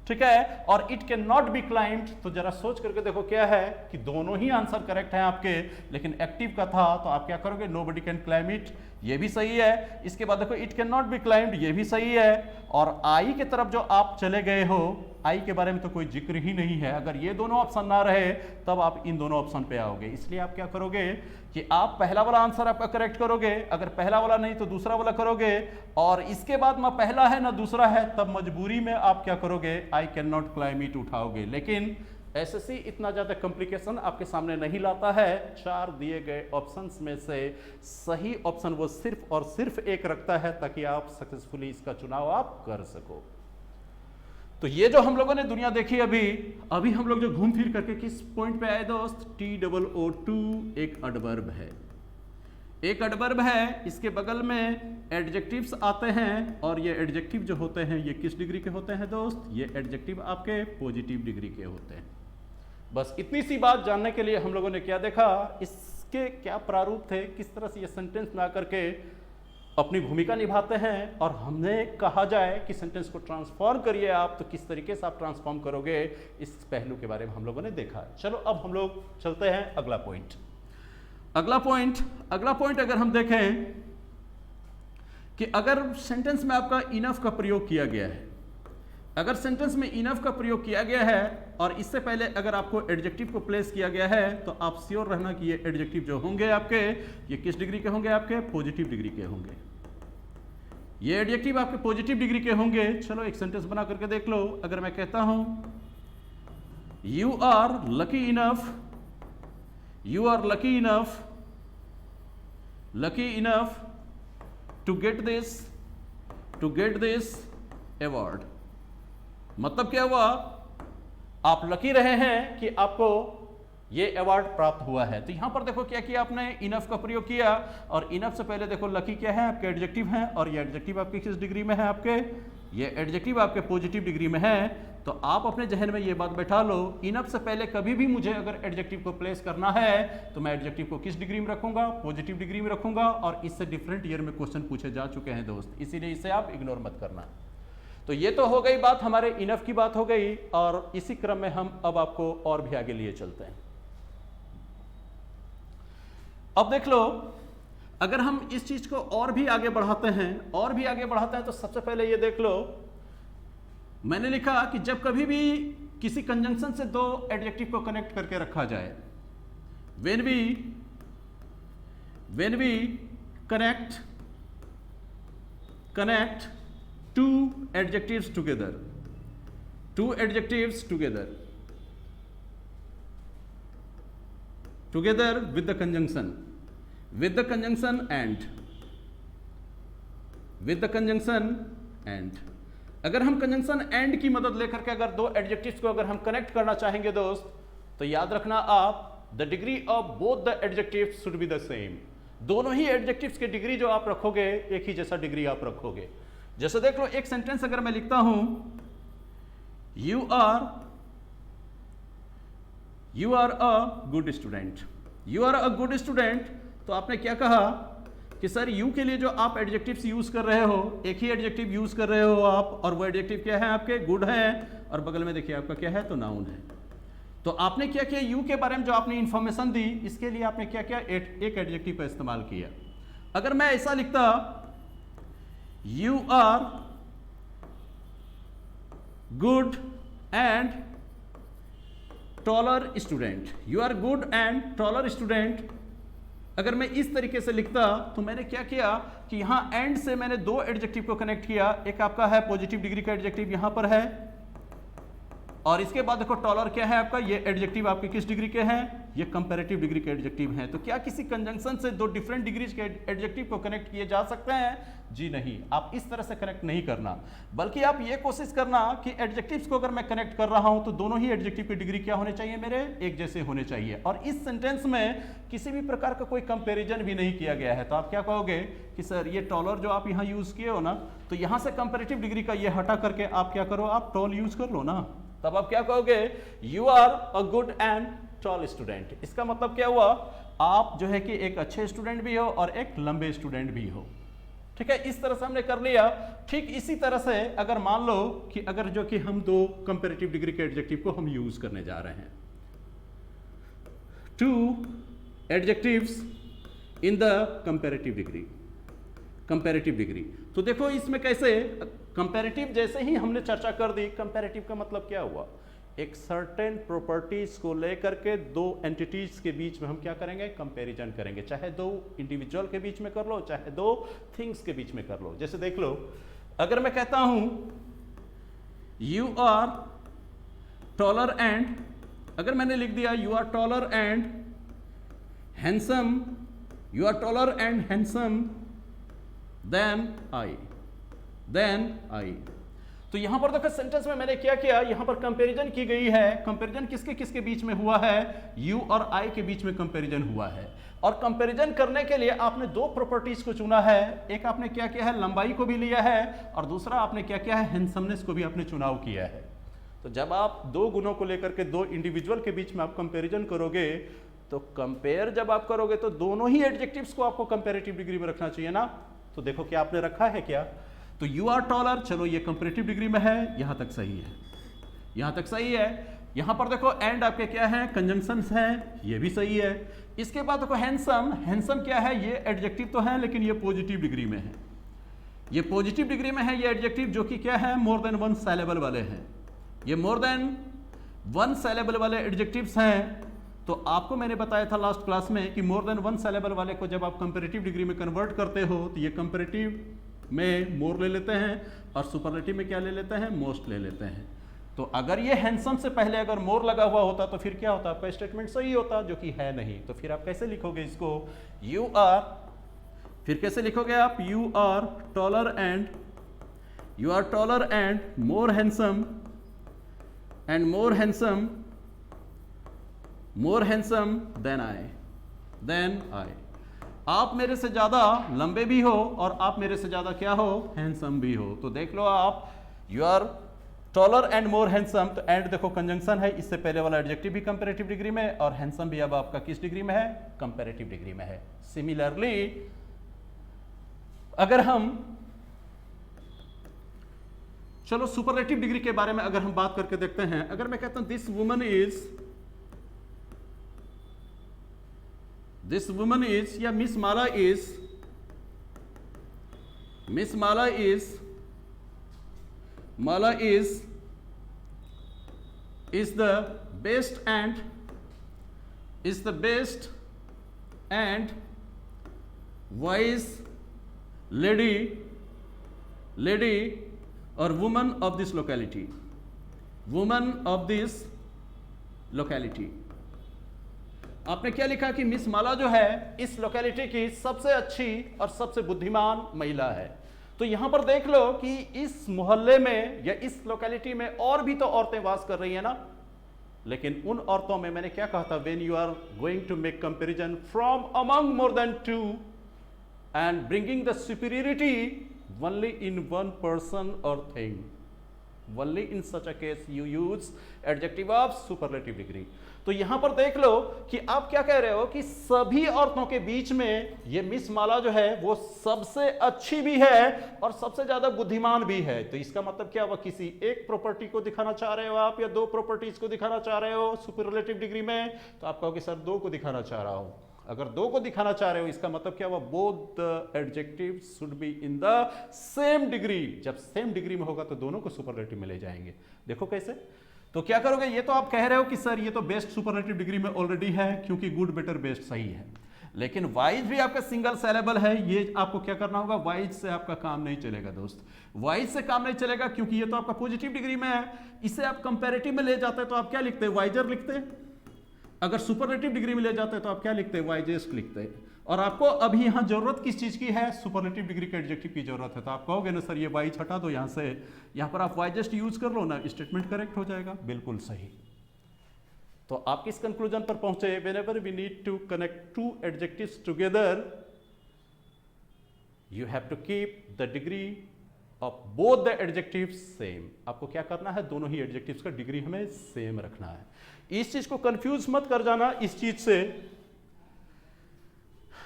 ठीक है, और it can not be climbed. तो जरा सोच करके देखो क्या है कि दोनों ही आंसर करेक्ट हैं आपके, लेकिन एक्टिव का था तो आप क्या करोगे, नोबडी कैन क्लाइम इट, ये भी सही है। इसके बाद देखो it can not be claimed, ये भी सही है। और आई के तरफ जो आप चले गए हो, आई के बारे में तो कोई जिक्र ही नहीं है। अगर ये दोनों ऑप्शन ना रहे तब आप इन दोनों ऑप्शन पे आओगे। इसलिए आप क्या करोगे कि आप पहला वाला आंसर आपका करेक्ट करोगे, अगर पहला वाला नहीं तो दूसरा वाला करोगे, और इसके बाद ना पहला है ना दूसरा है, तब मजबूरी में आप क्या करोगे, I can not claim it उठाओगे। लेकिन एसएससी इतना ज़्यादा कॉम्प्लिकेशन आपके सामने नहीं लाता है। 4 दिए गए ऑप्शंस में से सही ऑप्शन वो सिर्फ और सिर्फ एक रखता है, ताकि आप सक्सेसफुली इसका चुनाव आप कर सको। तो ये जो हम लोगों ने दुनिया देखी अभी हम लोग जो घूम फिर करके किस पॉइंट पे आए दोस्त, TOO2 एक एडवर्ब है, एक एडवर्ब है। इसके बगल में एडजेक्टिव्स आते हैं, और ये एडजेक्टिव जो होते हैं ये किस डिग्री के होते हैं दोस्त, ये एडजेक्टिव आपके पॉजिटिव डिग्री के होते हैं। बस इतनी सी बात जानने के लिए हम लोगों ने क्या देखा, इसके क्या प्रारूप थे, किस तरह से ये सेंटेंस ना करके अपनी भूमिका निभाते हैं, और हमने कहा जाए कि सेंटेंस को ट्रांसफॉर्म करिए आप, तो किस तरीके से आप ट्रांसफॉर्म करोगे, इस पहलू के बारे में हम लोगों ने देखा। चलो अब हम लोग चलते हैं अगला पॉइंट। अगला पॉइंट अगर हम देखें कि अगर सेंटेंस में आपका इनफ का प्रयोग किया गया है, अगर सेंटेंस में इनफ का प्रयोग किया गया है और इससे पहले अगर आपको एडजेक्टिव को प्लेस किया गया है, तो आप श्योर रहना कि ये एडजेक्टिव जो होंगे आपके, ये किस डिग्री के होंगे, आपके पॉजिटिव डिग्री के होंगे। ये एडजेक्टिव आपके पॉजिटिव डिग्री के होंगे। चलो एक सेंटेंस बना करके देख लो। अगर मैं कहता हूं you are lucky enough, you are lucky enough to get this award, मतलब क्या हुआ, आप लकी रहे हैं कि आपको ये अवार्ड प्राप्त हुआ है। तो यहां पर देखो क्या किया आपने, इनफ का प्रयोग किया, और इनफ से पहले देखो लकी क्या है, आपके एडजेक्टिव है, और ये एडजेक्टिव आपके किस डिग्री में है, आपके ये एडजेक्टिव आपके पॉजिटिव डिग्री में है। तो आप अपने जहन में ये बात बैठा लो, इनफ से पहले कभी भी मुझे अगर एडजेक्टिव को प्लेस करना है तो मैं एडजेक्टिव को किस डिग्री में रखूंगा, पॉजिटिव डिग्री में रखूंगा। और इससे डिफरेंट ईयर में क्वेश्चन पूछे जा चुके हैं दोस्त, इसीलिए इसे आप इग्नोर मत करना। तो ये तो हो गई बात, हमारे इनफ की बात हो गई, और इसी क्रम में हम अब आपको और भी आगे लिए चलते हैं। अब देख लो, अगर हम इस चीज को और भी आगे बढ़ाते हैं तो सबसे पहले ये देख लो, मैंने लिखा कि जब कभी भी किसी कंजंक्शन से 2 एडजेक्टिव को कनेक्ट करके रखा जाए, when we connect 2 adjectives together with the conjunction and अगर हम कंजंक्शन एंड की मदद लेकर के अगर 2 एडजेक्टिव्स को अगर हम कनेक्ट करना चाहेंगे दोस्त, तो याद रखना आप, the degree of both the adjectives should be the same. दोनों ही एडजेक्टिव्स की डिग्री जो आप रखोगे, एक ही जैसा डिग्री आप रखोगे। जैसे देख लो, एक सेंटेंस अगर मैं लिखता हूं, you are a good student, तो आपने क्या कहा कि सर यू के लिए जो आप एडजेक्टिव्स यूज कर रहे हो, एक ही एडजेक्टिव यूज कर रहे हो आप, और वो एडजेक्टिव क्या है आपके, गुड है, और बगल में देखिए आपका क्या है, तो नाउन है। तो आपने क्या किया, यू के बारे में जो आपने इंफॉर्मेशन दी, इसके लिए आपने क्या किया, एक एडजेक्टिव का इस्तेमाल किया। अगर मैं ऐसा लिखता, you are good and taller student, you are good and taller student, अगर मैं इस तरीके से लिखता तो मैंने क्या किया कि यहां एंड से मैंने दो एडजेक्टिव को कनेक्ट किया। एक आपका है पॉजिटिव डिग्री का एडजेक्टिव यहां पर है, और इसके बाद देखो टॉलर क्या है आपका, ये एडजेक्टिव आपके किस डिग्री के हैं, ये कंपैरेटिव डिग्री के एडजेक्टिव हैं। तो क्या किसी कंजंक्शन से दो डिफरेंट डिग्रीज के एडजेक्टिव को कनेक्ट किए जा सकते हैं? जी नहीं, आप इस तरह से कनेक्ट नहीं करना, बल्कि आप ये कोशिश करना कि एडजेक्टिव्स को अगर मैं कनेक्ट कर रहा हूं तो दोनों ही एडजेक्टिव की डिग्री क्या होने चाहिए, मेरे एक जैसे होने चाहिए। और इस सेंटेंस में किसी भी प्रकार का कोई कंपैरिजन भी नहीं किया गया है। तो आप क्या कहोगे कि सर ये टॉलर जो आप यहां यूज किए हो ना, तो यहां से कंपैरेटिव डिग्री का ये हटा करके आप क्या करो, आप टॉल यूज कर लो ना। तब आप क्या कहोगे, you are a good and tall student. इसका मतलब क्या हुआ, आप जो है कि एक अच्छे स्टूडेंट भी हो और एक लंबे स्टूडेंट भी हो। ठीक है, इस तरह से हमने कर लिया। ठीक इसी तरह से अगर मान लो कि अगर जो कि हम दो कंपैरेटिव डिग्री के एडजेक्टिव को हम यूज करने जा रहे हैं, two adjectives in the comparative degree, comparative degree. तो देखो इसमें कैसे कंपैरेटिव जैसे ही हमने चर्चा कर दी, कंपैरेटिव का मतलब क्या हुआ, एक सर्टेन प्रॉपर्टीज को लेकर के दो एंटिटीज के बीच में हम क्या करेंगे, कंपैरिजन करेंगे। चाहे दो इंडिविजुअल के बीच में कर लो, चाहे दो थिंग्स के बीच में कर लो। जैसे देख लो, अगर मैं कहता हूं यू आर टॉलर एंड, अगर मैंने लिख दिया you are taller and handsome, you are taller and handsome than I, तो यहां पर देखो सेंटेंस में मैंने क्या किया, यहां पर कंपैरिजन की गई है। कंपैरिजन किसके किसके बीच में हुआ है, यू और आई के बीच में कंपैरिजन हुआ है। और कंपैरिजन करने के लिए आपने दो प्रॉपर्टीज को चुना है। एक आपने क्या किया है, लंबाई को भी लिया है, और दूसरा आपने क्या किया है, हैंडसमनेस को भी आपने चुनाव किया है। तो जब आप दो गुणों को लेकर के दो इंडिविजुअल के बीच में आप कंपैरिजन करोगे, तो कंपेयर जब आप करोगे तो दोनों ही एडजेक्टिव्स को आपको कंपैरेटिव डिग्री में रखना चाहिए ना। तो देखो क्या आपने रखा है क्या, तो यू आर टॉलर, चलो ये कंपैरेटिव डिग्री में है, यहां तक सही है, यहां तक सही है। यहां पर देखो एंड आपके क्या है, कंजंक्शंस हैं, ये भी सही है। इसके बाद देखो हैंडसम, हैंडसम क्या है, ये एडजेक्टिव तो है लेकिन ये पॉजिटिव डिग्री में है, ये पॉजिटिव डिग्री में है ये एडजेक्टिव, जो कि क्या है, मोर देन वन सिलेबल वाले हैं। ये मोर देन वन सिलेबल वाले एडजेक्टिव्स हैं। तो आपको मैंने बताया था लास्ट क्लास में कि मोर देन वन सिलेबल वाले को जब आप कंपैरेटिव डिग्री में कन्वर्ट करते हो तो ये कंपैरेटिव में मोर ले लेते हैं और सुपरलेटिव में क्या ले लेते हैं, मोस्ट ले लेते हैं। तो अगर ये हैंडसम से पहले अगर मोर लगा हुआ होता तो फिर क्या होता, आपका स्टेटमेंट सही होता, जो कि है नहीं। तो फिर आप कैसे लिखोगे इसको, यू आर, फिर कैसे लिखोगे आप, you are taller and, you are taller and more handsome, and more handsome than I. आप मेरे से ज्यादा लंबे भी हो और आप मेरे से ज्यादा क्या हो, हैंडसम भी हो। तो देख लो आप, you are taller and more handsome, तो एंड देखो कंजंक्शन है, इससे पहले वाला एडजेक्टिव भी कंपैरेटिव डिग्री में, और हैंडसम भी अब आपका किस डिग्री में है, कंपैरेटिव डिग्री में है। सिमिलरली अगर हम चलो सुपरलेटिव डिग्री के बारे में अगर हम बात करके देखते हैं, अगर मैं कहता हूं दिस वुमन इज या miss Mala is the best and wise lady और वुमन ऑफ दिस लोकेलिटी। आपने क्या लिखा कि मिस माला जो है इस लोकेलिटी की सबसे अच्छी और सबसे बुद्धिमान महिला है। तो यहां पर देख लो कि इस मोहल्ले में या इस लोकेलिटी में और भी तो औरतें वास कर रही है ना, लेकिन उन औरतों में मैंने क्या कहा था, when you are going to make comparison from among more than two and bringing the superiority only in one person or thing, only in such a case you use adjective of superlative degree। तो यहां पर देख लो कि आप क्या कह रहे हो कि सभी औरतों के बीच में ये मिस माला जो है वो सबसे अच्छी भी है और सबसे ज्यादा बुद्धिमान भी है। तो इसका मतलब क्या हुआ, किसी एक प्रॉपर्टी को दिखाना चाह रहे हो आप या दो प्रॉपर्टीज को दिखाना चाह रहे हो सुपरलेटिव डिग्री में, तो आप कहोगे सर दो को दिखाना चाह रहा हूं। अगर दो को दिखाना चाह रहे हो इसका मतलब क्या हुआ, both the adjectives should be in the same degree. जब सेम डिग्री में होगा तो दोनों को सुपरलेटिव में ले जाएंगे। देखो कैसे, तो क्या करोगे, ये तो आप कह रहे हो कि सर ये तो बेस्ट सुपरलेटिव डिग्री में ऑलरेडी है क्योंकि गुड बेटर बेस्ट सही है, लेकिन वाइज भी आपका सिंगल सेलेबल है, ये आपको क्या करना होगा, वाइज से आपका काम नहीं चलेगा दोस्त, वाइज से काम नहीं चलेगा, क्योंकि ये तो आपका पॉजिटिव डिग्री में है। इसे आप कंपैरेटिव में ले जाते हैं तो आप क्या लिखते हैं, वाइजर लिखते हैं। अगर सुपरलेटिव डिग्री में ले जाते हैं तो आप क्या लिखते हैं, वाइजेस्ट लिखते हैं। और आपको अभी यहाँ जरूरत किस चीज की है, सुपरलेटिव डिग्री के एडजेक्टिव की जरूरत है। तो आप कहोगे ना सर ये वाइज हटा दो यहाँ से, यहाँ पर आप वाइजेस्ट यूज कर लो ना, स्टेटमेंट करेक्ट हो जाएगा। बिल्कुल सही। तो आप किस कंक्लूजन पर पहुंचे, whenever we need to connect two adjectives together, you have to keep the degree of both the adjectives same। आपको क्या करना है, दोनों ही एडजेक्टिव्स का डिग्री हमें सेम रखना है। इस चीज को कंफ्यूज मत कर जाना इस चीज से।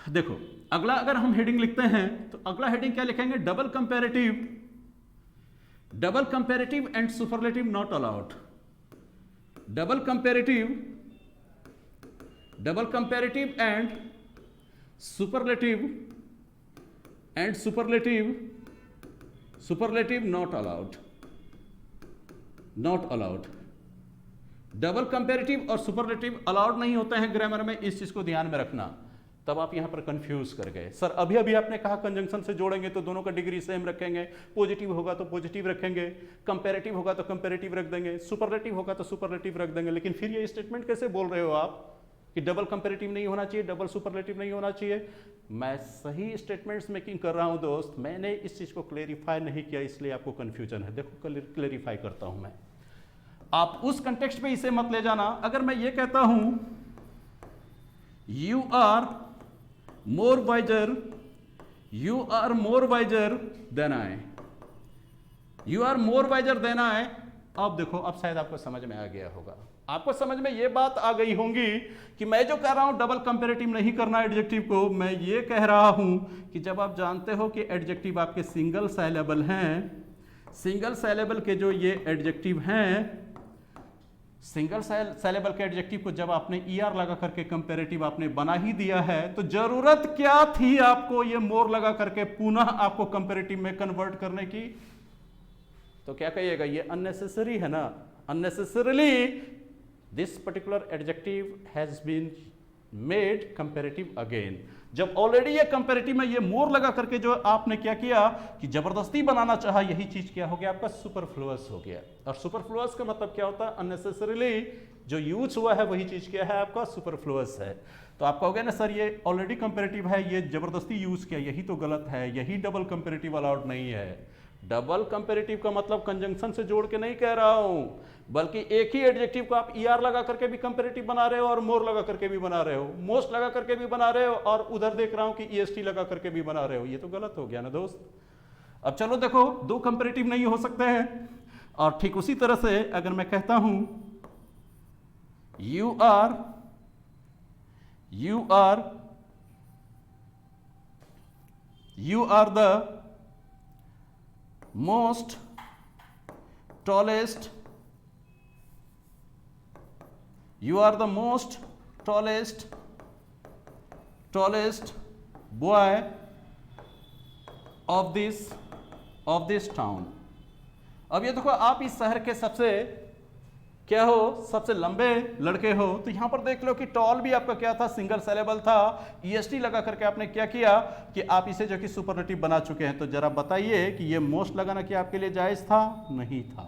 देखो अगला अगर हम हेडिंग लिखते हैं तो अगला हेडिंग क्या लिखेंगे, double comparative and superlative not allowed. Double comparative and superlative not allowed. Double comparative और सुपरलेटिव अलाउड नहीं होते हैं ग्रामर में, इस चीज को ध्यान में रखना। तब आप यहां पर कंफ्यूज कर गए, सर अभी अभी आपने कहा कंजंक्शन से जोड़ेंगे तो दोनों का डिग्री सेम रखेंगे, पॉजिटिव होगा तो पॉजिटिव रखेंगे, कंपैरेटिव होगा तो कंपैरेटिव रख देंगे, सुपरलेटिव होगा तो सुपरलेटिव रख देंगे। लेकिन फिर ये स्टेटमेंट कैसे बोल रहे हो आप कि डबल कंपैरेटिव नहीं होना चाहिए, डबल सुपरलेटिव नहीं होना चाहिए। मैं सही स्टेटमेंट्स मेकिंग कर रहा हूं दोस्त, मैंने इस चीज को क्लेरिफाई नहीं किया, इसलिए आपको कंफ्यूजन है। देखो क्लेरिफाई करता हूं मैं, आप उस कंटेक्स्ट पे इसे मत ले जाना। अगर मैं ये कहता हूं you are more wiser than I, you are more wiser than I. अब देखो, अब शायद आपको समझ में आ गया होगा, आपको समझ में ये बात आ गई होंगी कि मैं जो कह रहा हूं डबल कंपैरेटिव नहीं करना एडजेक्टिव को, मैं ये कह रहा हूं कि जब आप जानते हो कि एडजेक्टिव आपके सिंगल साइलेबल हैं, सिंगल साइलेबल के जो ये एडजेक्टिव हैं, सिंगल साइलेबल के एडजेक्टिव को जब आपने ईआर लगा करके कंपैरेटिव आपने बना ही दिया है, तो जरूरत क्या थी आपको ये मोर लगा करके पुनः आपको कंपैरेटिव में कन्वर्ट करने की। तो क्या कहिएगा, ये अननेसेसरी है ना। Unnecessarily this particular adjective has been made comparative again. जब ऑलरेडी ये कंपैरेटिव में ये मोर लगा करके जो आपने क्या किया कि जबरदस्ती बनाना चाहा, यही चीज क्या हो गया आपका, सुपरफ्लुअस हो गया। और सुपरफ्लुअस का मतलब क्या होता है, अननेसेसरीली जो यूज हुआ है वही चीज क्या है आपका, सुपरफ्लुअस है। तो आप कहोगे ना सर ये ऑलरेडी कंपैरेटिव है, ये जबरदस्ती यूज किया, यही तो गलत है, यही डबल कंपैरेटिव अलाउड नहीं है। डबल कंपैरेटिव का मतलब कंजंक्शन से जोड़ के नहीं कह रहा हूं, बल्कि एक ही एडजेक्टिव को आप ईआर लगा करके भी कंपैरेटिव बना रहे हो और मोर लगा करके भी बना रहे हो, मोस्ट लगा करके भी बना रहे हो, और उधर देख रहा हूं कि ईएसटी लगा करके भी बना रहे हो। ये तो गलत हो गया ना दोस्त। अब चलो देखो, दो कंपैरेटिव नहीं हो सकते हैं। और ठीक उसी तरह से अगर मैं कहता हूं you are the most tallest, you are the most tallest boy of this town। अब ये देखो, आप इस शहर के सबसे क्या हो, सबसे लंबे लड़के हो। तो यहां पर देख लो कि टॉल भी आपका क्या था, सिंगल सेलेबल था। ईएसटी लगा करके आपने क्या किया कि आप इसे जो कि सुपरलेटिव बना चुके हैं। तो जरा बताइए कि ये मोस्ट लगाना क्या आपके लिए जायज था, नहीं था।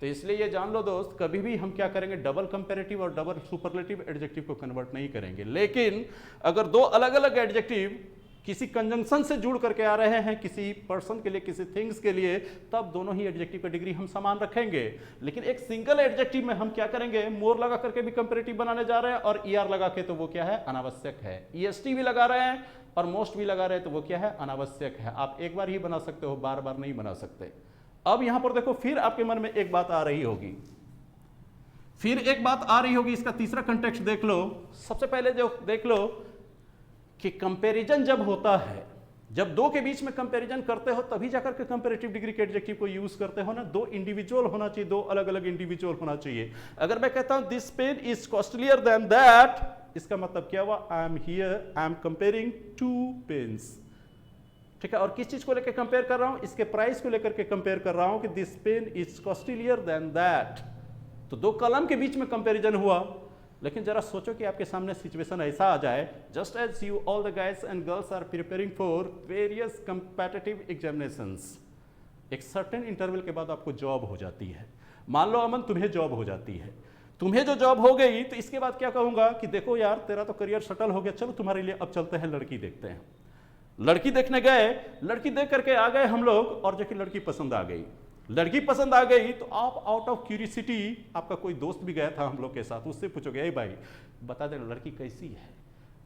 तो इसलिए ये जान लो दोस्त, कभी भी हम क्या करेंगे, डबल कंपैरेटिव और डबल सुपरलेटिव एडजेक्टिव को कन्वर्ट नहीं करेंगे। लेकिन अगर दो अलग अलग एडजेक्टिव किसी कंजंक्शन से जुड़ करके आ रहे हैं, किसी पर्सन के लिए, किसी थिंग्स के लिए, तब दोनों ही एडजेक्टिव का डिग्री हम समान रखेंगे। लेकिन एक सिंगल एडजेक्टिव में हम क्या करेंगे, मोर लगा करके भी कंपैरेटिव बनाने जा रहे हैं और ईआर लगा के, तो वो क्या है, अनावश्यक है। ईएसटी भी लगा रहे हैं और मोस्ट भी लगा रहे हैं, तो वो क्या है, अनावश्यक है। आप एक बार ही बना सकते हो, बार बार नहीं बना सकते। अब यहां पर देखो, फिर आपके मन में एक बात आ रही होगी, इसका तीसरा कंटेक्स्ट देख लो। सबसे पहले जो देख लो कि कंपैरिजन जब होता है, जब दो के बीच में कंपैरिजन करते हो, तभी जाकर के कंपैरेटिव डिग्री के एडजेक्टिव को यूज करते हो ना। दो इंडिविजुअल होना चाहिए, दो अलग अलग इंडिविजुअल होना चाहिए। अगर मैं कहता हूं this pen is costlier than that, इसका मतलब क्या हुआ, I am comparing two pens. ठीक है, और किस चीज को लेकर कंपेयर कर रहा हूं, इसके प्राइस को लेकर के कंपेयर कर रहा हूं कि this pen is costlier than that. तो दो कलम के बीच में कंपैरिजन हुआ। लेकिन जरा सोचो कि आपके सामने सिचुएशन ऐसा आ जाए, just as you all the guys and girls are preparing for various competitive examinations, एक सर्टेन इंटरवल के बाद आपको जॉब हो जाती है। मान लो अमन तुम्हें जॉब हो जाती है, तुम्हें जो जॉब हो गई तो इसके बाद क्या कहूँगा कि देखो यार तेरा तो करियर सेटल हो गया, चलो तुम्हारे लिए अब चलते हैं लड़की देखते हैं। लड़की देखने गए, लड़की देख करके आ गए हम लोग, और जो कि लड़की पसंद आ गई, लड़की पसंद आ गई तो आप आउट ऑफ क्यूरियोसिटी, आपका कोई दोस्त भी गया था हम लोग के साथ, उससे पूछोगे ए भाई बता दे लड़की कैसी है,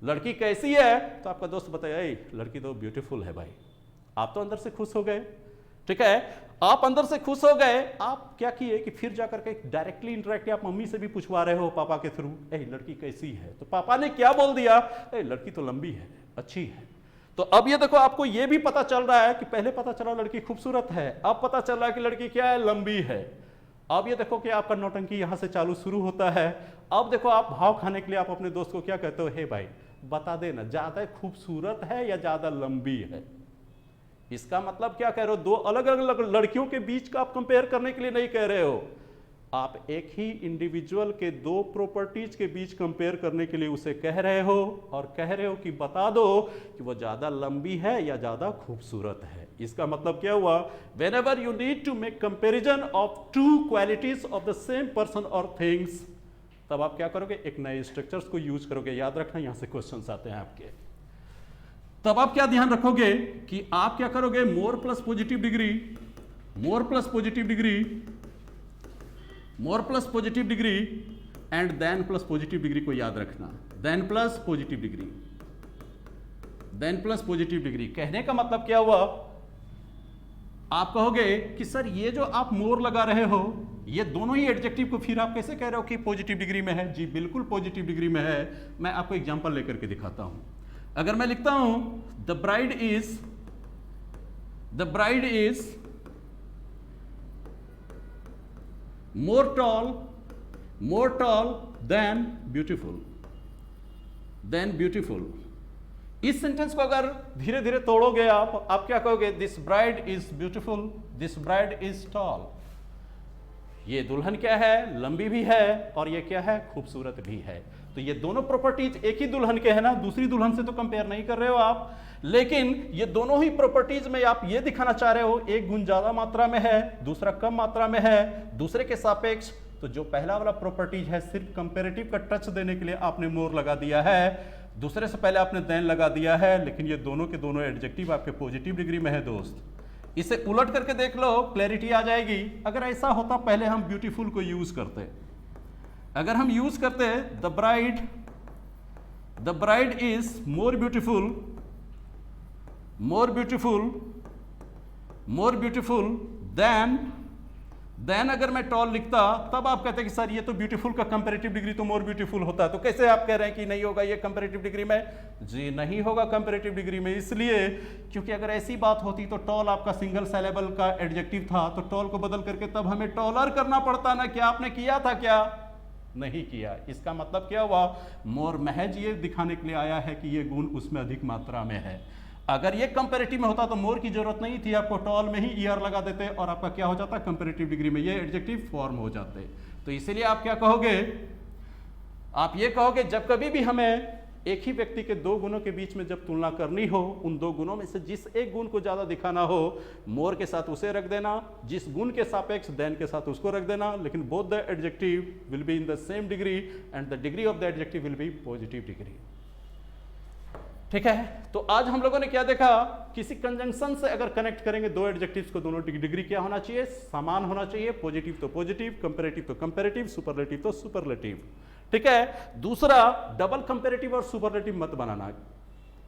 लड़की कैसी है, तो आपका दोस्त बताया लड़की तो ब्यूटीफुल है भाई। आप तो अंदर से खुश हो गए, ठीक है, आप अंदर से खुश हो गए। आप क्या किए कि फिर जाकर के डायरेक्टली इंटरेक्ट, आप मम्मी से भी पूछवा रहे हो पापा के थ्रू, लड़की कैसी है, तो पापा ने क्या बोल दिया, लड़की तो लंबी है, अच्छी है। तो अब ये देखो आपको ये भी पता चल रहा है कि पहले पता चला लड़की खूबसूरत है, अब पता चल रहा है कि लड़की क्या है, लंबी है। अब ये देखो कि आपका नौटंकी यहां से चालू शुरू होता है। अब देखो आप भाव खाने के लिए आप अपने दोस्त को क्या कहते हो, हे भाई बता देना ज्यादा खूबसूरत है या ज्यादा लंबी है। इसका मतलब क्या कह रहे हो, दो अलग अलग लड़कियों के बीच का आप कंपेयर करने के लिए नहीं कह रहे हो, आप एक ही इंडिविजुअल के दो प्रॉपर्टीज के बीच कंपेयर करने के लिए उसे कह रहे हो, और कह रहे हो कि बता दो कि वो ज्यादा लंबी है या ज्यादा खूबसूरत है। इसका मतलब क्या हुआ, whenever you need to make comparison of two qualities of the same person or things, तब आप क्या करोगे, एक नए स्ट्रक्चर्स को यूज करोगे। याद रखना यहां से क्वेश्चंस आते हैं आपके। तब आप क्या ध्यान रखोगे कि आप क्या करोगे, more plus positive degree, more plus positive degree, more plus positive degree and then plus positive degree को याद रखना, then plus positive degree, then plus positive degree. कहने का मतलब क्या हुआ, आप कहोगे कि सर ये जो आप मोर लगा रहे हो, ये दोनों ही एडजेक्टिव को फिर आप कैसे कह रहे हो कि पॉजिटिव डिग्री में है। जी बिल्कुल पॉजिटिव डिग्री में है। मैं आपको एग्जांपल लेकर के दिखाता हूं। अगर मैं लिखता हूं the bride is more tall than beautiful. इस सेंटेंस को अगर धीरे धीरे तोड़ोगे आप क्या कहोगे, this bride is beautiful, this bride is tall. ये दुल्हन क्या है, लंबी भी है, और ये क्या है, खूबसूरत भी है। तो ये दोनों प्रॉपर्टीज एक ही दुल्हन के हैं ना, दूसरी दुल्हन से तो कंपेयर नहीं कर रहे हो आप, लेकिन ये दोनों ही प्रॉपर्टीज में आप ये दिखाना चाह रहे हो, एक गुण ज्यादा मात्रा में है, दूसरा कम मात्रा में है, दूसरे के सापेक्ष। तो जो पहला वाला प्रॉपर्टीज है सिर्फ कंपेरेटिव का टच देने के लिए आपने मोर लगा दिया है, दूसरे से पहले आपने देन लगा दिया है, लेकिन ये दोनों के दोनों एडजेक्टिव आपके पॉजिटिव डिग्री में है दोस्त। इसे उलट करके देख लो, क्लैरिटी आ जाएगी। अगर ऐसा होता पहले हम ब्यूटीफुल को यूज करते, अगर हम यूज करते the bride is more beautiful then अगर मैं टॉल लिखता, तब आप कहते कि सर ये तो ब्यूटीफुल का कंपैरेटिव डिग्री तो मोर ब्यूटीफुल होता है। तो कैसे आप कह रहे हैं कि नहीं होगा ये कंपैरेटिव डिग्री में? जी नहीं होगा कंपैरेटिव डिग्री में, इसलिए क्योंकि अगर ऐसी बात होती तो टॉल आपका सिंगल सिलेबल का एडजेक्टिव था, तो टॉल को बदल करके तब हमें टॉलर करना पड़ता ना। क्या आपने किया था? क्या नहीं किया। इसका मतलब क्या हुआ, मोर महज ये दिखाने के लिए आया है कि ये गुण उसमें अधिक मात्रा में है। अगर ये कंपैरेटिव में होता तो मोर की जरूरत नहीं थी, आपको टॉल में ही ईआर लगा देते और आपका क्या हो जाता, कंपैरेटिव डिग्री में ये एडजेक्टिव फॉर्म हो जाते। तो इसीलिए आप क्या कहोगे, आप ये कहोगे जब कभी भी हमें एक ही व्यक्ति के दो गुणों के बीच में जब तुलना करनी हो, उन दो गुणों में से जिस एक गुण को ज्यादा दिखाना हो, मोर के साथ उसे रख देना, जिस गुण के सापेक्ष देन के साथ उसको रख देना, लेकिन both the adjective will be in the same degree and the degree of the adjective will be positive degree. ठीक है, तो आज हम लोगों ने क्या देखा, किसी कंजंक्शन से अगर कनेक्ट करेंगे दो एडजेक्टिव्स को, दोनों डिग्री क्या होना चाहिए, समान होना चाहिए। पॉजिटिव तो पॉजिटिव, कंपैरेटिव तो कंपैरेटिव, सुपरलेटिव तो सुपरलेटिव। ठीक है, दूसरा डबल कंपैरेटिव और सुपरलेटिव मत बनाना।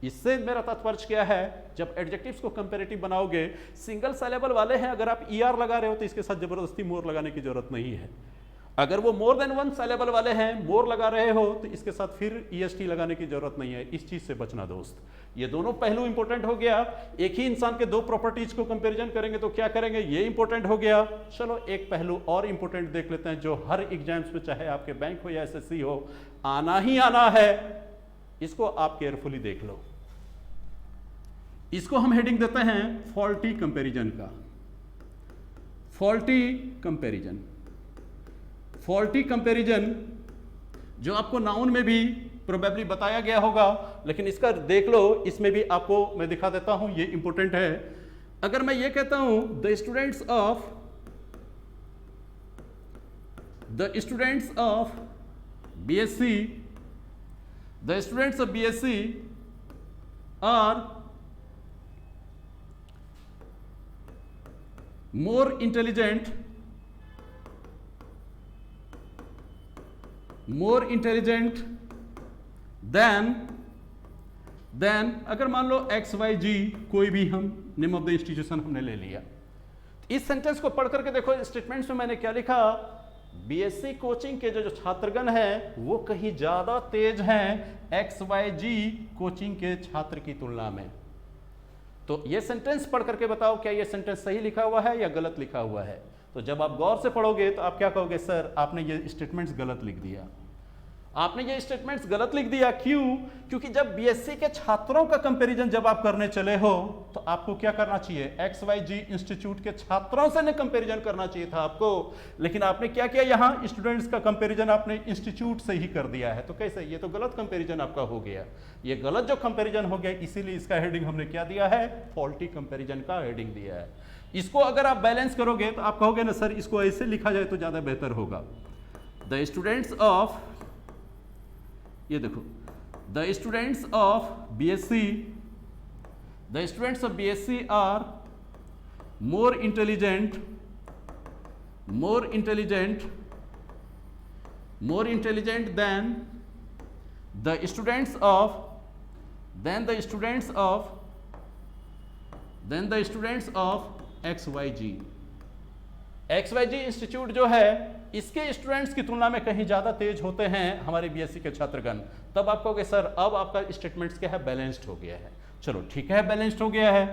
इससे मेरा तात्पर्य क्या है, जब एडजेक्टिव्स को कंपैरेटिव बनाओगे, सिंगल सिलेबल वाले हैं, अगर आप ईआर लगा रहे हो तो इसके साथ जबरदस्ती मोर लगाने की जरूरत नहीं है। अगर वो मोर देन वन सिलेबल वाले हैं, मोर लगा रहे हो, तो इसके साथ फिर ईएसटी लगाने की जरूरत नहीं है। इस चीज से बचना दोस्त। ये दोनों पहलू इंपॉर्टेंट हो गया। एक ही इंसान के दो प्रॉपर्टीज को कंपैरिजन करेंगे तो क्या करेंगे, ये इंपॉर्टेंट हो गया। चलो एक पहलू और इंपॉर्टेंट देख लेते हैं, जो हर एग्जाम्स में, चाहे आपके बैंक हो या एसएससी हो, आना ही आना है। इसको आप केयरफुली देख लो। इसको हम हेडिंग देते हैं फॉल्टी कंपैरिजन का। फॉल्टी कंपैरिजन, फॉल्टी कंपैरिजन जो आपको नाउन में भी प्रोबेबली बताया गया होगा, लेकिन इसका देख लो, इसमें भी आपको मैं दिखा देता हूं, ये इंपॉर्टेंट है। अगर मैं ये कहता हूं the students of BSc, the students of BSc are more intelligent than अगर मान लो XYG कोई भी हम नेम ऑफ द इंस्टीट्यूशन हमने ले लिया। इस सेंटेंस को पढ़ करके देखो, स्टेटमेंट्स में मैंने क्या लिखा, बीएससी कोचिंग के जो छात्रगण हैं वो कहीं ज्यादा तेज हैं XYG कोचिंग के छात्र की तुलना में। तो ये सेंटेंस पढ़ करके बताओ क्या ये सेंटेंस सही लिखा हुआ है या गलत लिखा हुआ है। तो जब आप गौर से पढ़ोगे तो आप क्या कहोगे, सर आपने ये स्टेटमेंट्स गलत लिख दिया। आपने ये स्टेटमेंट्स गलत लिख दिया, क्यों? क्योंकि जब बीएससी के छात्रों का कंपैरिजन जब आप करने चले हो तो आपको क्या करना चाहिए, XYG इंस्टीट्यूट के छात्रों से न कंपैरिजन करना चाहिए था आपको, लेकिन आपने क्या किया, यहाँ स्टूडेंट्स का कंपैरिजन आपने इंस्टीट्यूट से ही कर दिया है। तो कैसे, ये तो गलत कंपैरिजन आपका हो गया। ये गलत जो कंपैरिजन हो गया, इसीलिए इसका हेडिंग हमने क्या दिया है, फॉल्टी कंपैरिजन का हेडिंग दिया है। इसको अगर आप बैलेंस करोगे तो आप कहोगे ना सर इसको ऐसे लिखा जाए तो ज्यादा बेहतर होगा। द स्टूडेंट्स ऑफ, ये देखो, the students of BSc are more intelligent than the students of XYG। XYG institute जो है इसके स्टूडेंट्स की तुलना में कहीं ज्यादा तेज होते हैं हमारे बीएससी के छात्रगण। तब आप कहोगे सर अब आपका स्टेटमेंट्स क्या है, बैलेंस्ड हो गया है। चलो ठीक है, बैलेंस्ड हो गया है।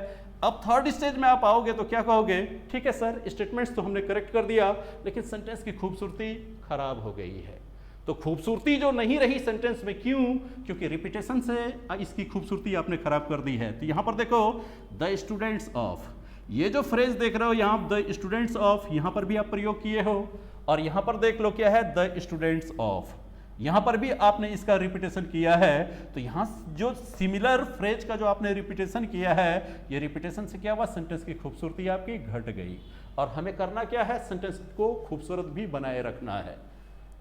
अब थर्ड स्टेज में आप आओगे तो क्या कहोगे, ठीक है सर स्टेटमेंट्स तो हमने करेक्ट कर दिया, लेकिन सेंटेंस की खूबसूरती खराब हो गई है। तो खूबसूरती जो नहीं रही सेंटेंस में, क्यों? क्योंकि रिपीटेशन से इसकी खूबसूरती आपने खराब कर दी है। तो यहां पर देखो द स्टूडेंट्स ऑफ, ये जो फ्रेज देख रहे हो यहाँ द स्टूडेंट्स ऑफ, यहां पर भी आप प्रयोग किए हो, और यहां पर देख लो क्या है, द स्टूडेंट्स ऑफ, यहां पर भी आपने इसका रिपीटेशन किया है। तो यहां जो सिमिलर फ्रेज का जो आपने रिपीटेशन किया है, ये रिपीटेशन से क्या हुआ, सेंटेंस की खूबसूरती आपकी घट गई। और हमें करना क्या है, सेंटेंस को खूबसूरत भी बनाए रखना है।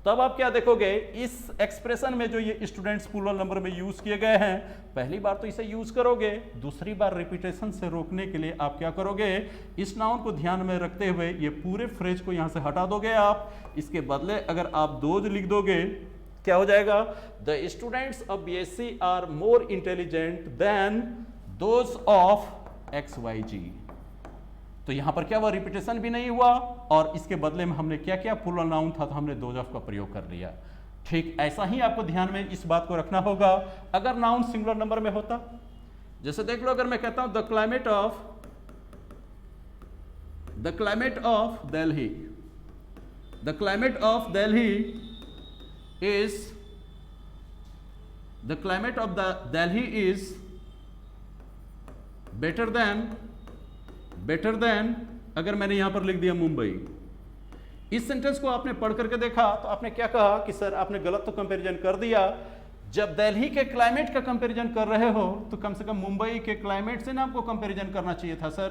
तब आप क्या देखोगे, इस एक्सप्रेशन में जो ये स्टूडेंट्स प्लूरल नंबर में यूज किए गए हैं, पहली बार तो इसे यूज करोगे, दूसरी बार रिपीटेशन से रोकने के लिए आप क्या करोगे, इस नाउन को ध्यान में रखते हुए ये पूरे फ्रेज को यहां से हटा दोगे आप। इसके बदले अगर आप दोज लिख दोगे, क्या हो जाएगा, the students of BSc are more intelligent than those of XYG। तो यहां पर क्या हुआ, रिपीटेशन भी नहीं हुआ, और इसके बदले में हमने क्या किया, प्लूरल नाउन था तो हमने दोज ऑफ का प्रयोग कर लिया। ठीक ऐसा ही आपको ध्यान में इस बात को रखना होगा। अगर नाउन सिंगुलर नंबर में होता, जैसे देख लो, अगर मैं कहता हूं the climate of Delhi, the climate of Delhi is better than, अगर मैंने यहां पर लिख दिया मुंबई। इस सेंटेंस को आपने पढ़ करके देखा तो आपने क्या कहा कि सर आपने गलत तो कंपैरिजन कर दिया। जब दिल्ली के क्लाइमेट का कंपैरिजन कर रहे हो तो कम से कम मुंबई के क्लाइमेट से ना आपको कंपैरिजन करना चाहिए था सर।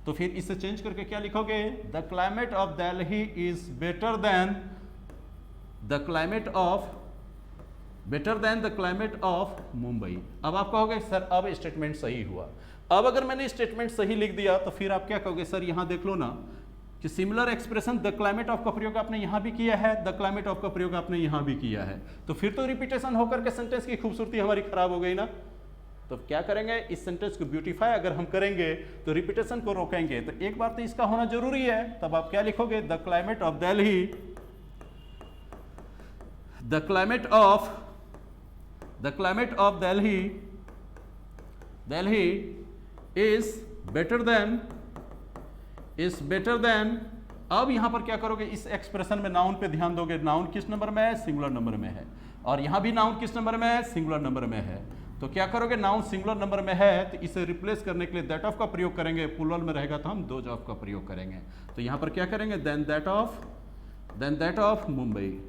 तो फिर इसे चेंज करके क्या लिखोगे, the climate of Delhi is better than the climate of Mumbai. अब आप कहोगे सर अब स्टेटमेंट सही हुआ। अब अगर मैंने स्टेटमेंट सही लिख दिया तो फिर आप क्या कहोगे, सर यहां देख लो ना कि similar expression the climate of का प्रयोग आपने यहां भी किया है, द क्लाइमेट ऑफ का प्रयोग आपने यहां भी किया है, तो फिर तो रिपीटेशन होकर के सेंटेंस की खूबसूरती हमारी खराब हो गई ना। तो क्या करेंगे, इस सेंटेंस को ब्यूटीफाई अगर हम करेंगे तो रिपीटेशन को रोकेंगे, तो एक बार तो इसका होना जरूरी है। तब आप क्या लिखोगे, the climate of Delhi, the climate of Delhi is better than। अब यहां पर क्या करोगे, इस एक्सप्रेशन में नाउन पे ध्यान दोगे। नाउन किस नंबर में है, सिंगुलर नंबर में है, और यहां भी नाउन किस नंबर में है, सिंगुलर नंबर में है। तो क्या करोगे, नाउन सिंगुलर नंबर में है तो इसे रिप्लेस करने के लिए दैट ऑफ का प्रयोग करेंगे, प्लूरल में रहेगा तो हम दोज ऑफ का प्रयोग करेंगे। तो यहां पर क्या करेंगे, than that of Mumbai.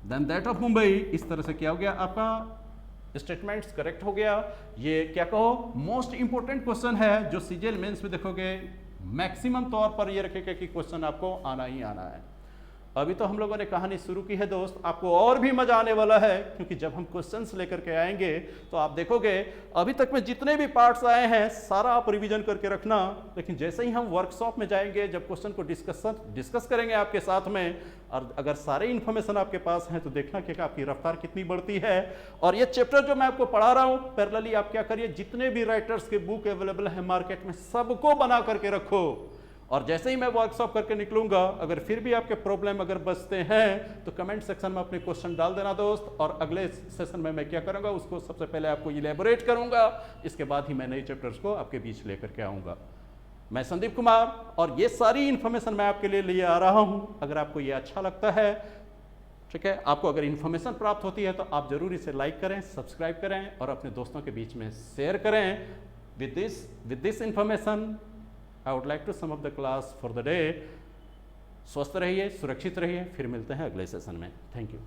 Than that of Mumbai, इस तरह से क्या हो गया आपका स्टेटमेंट्स करेक्ट हो गया। ये क्या कहो मोस्ट इंपॉर्टेंट क्वेश्चन है जो सीजीएल मेंस में देखोगे मैक्सिमम तौर पर ये रखेगा कि क्वेश्चन आपको आना ही आना है। अभी तो हम लोगों ने कहानी शुरू की है दोस्त, आपको और भी मजा आने वाला है, क्योंकि जब हम क्वेश्चंस लेकर के आएंगे तो आप देखोगे अभी तक में जितने भी पार्ट्स आए हैं सारा आप रिवीजन करके रखना, लेकिन जैसे ही हम वर्कशॉप में जाएंगे जब क्वेश्चन को डिस्कस करेंगे आपके साथ में, और अगर सारे इन्फॉर्मेशन आपके पास हैं तो देखना कि आपकी रफ्तार कितनी बढ़ती है। और ये चैप्टर जो मैं आपको पढ़ा रहा हूँ पैरेलली आप क्या करिए, जितने भी राइटर्स के बुक अवेलेबल है मार्केट में सबको बना करके रखो, और जैसे ही मैं वर्कशॉप करके निकलूंगा अगर फिर भी आपके प्रॉब्लम अगर बचते हैं तो कमेंट सेक्शन में अपने क्वेश्चन डाल देना दोस्त, और अगले सेशन में मैं क्या करूंगा उसको सबसे पहले आपको इलेबोरेट करूंगा, इसके बाद ही मैं नए चैप्टर्स को आपके बीच लेकर के आऊंगा। मैं संदीप कुमार, और ये सारी इन्फॉर्मेशन मैं आपके लिए आ रहा हूं। अगर आपको ये अच्छा लगता है, ठीक है, आपको अगर इन्फॉर्मेशन प्राप्त होती है तो आप जरूर इसे लाइक करें, सब्सक्राइब करें और अपने दोस्तों के बीच में शेयर करें। With this information I would like to sum up the class for the day. स्वस्थ रहिए, सुरक्षित रहिए, फिर मिलते हैं अगले सेशन में। Thank you.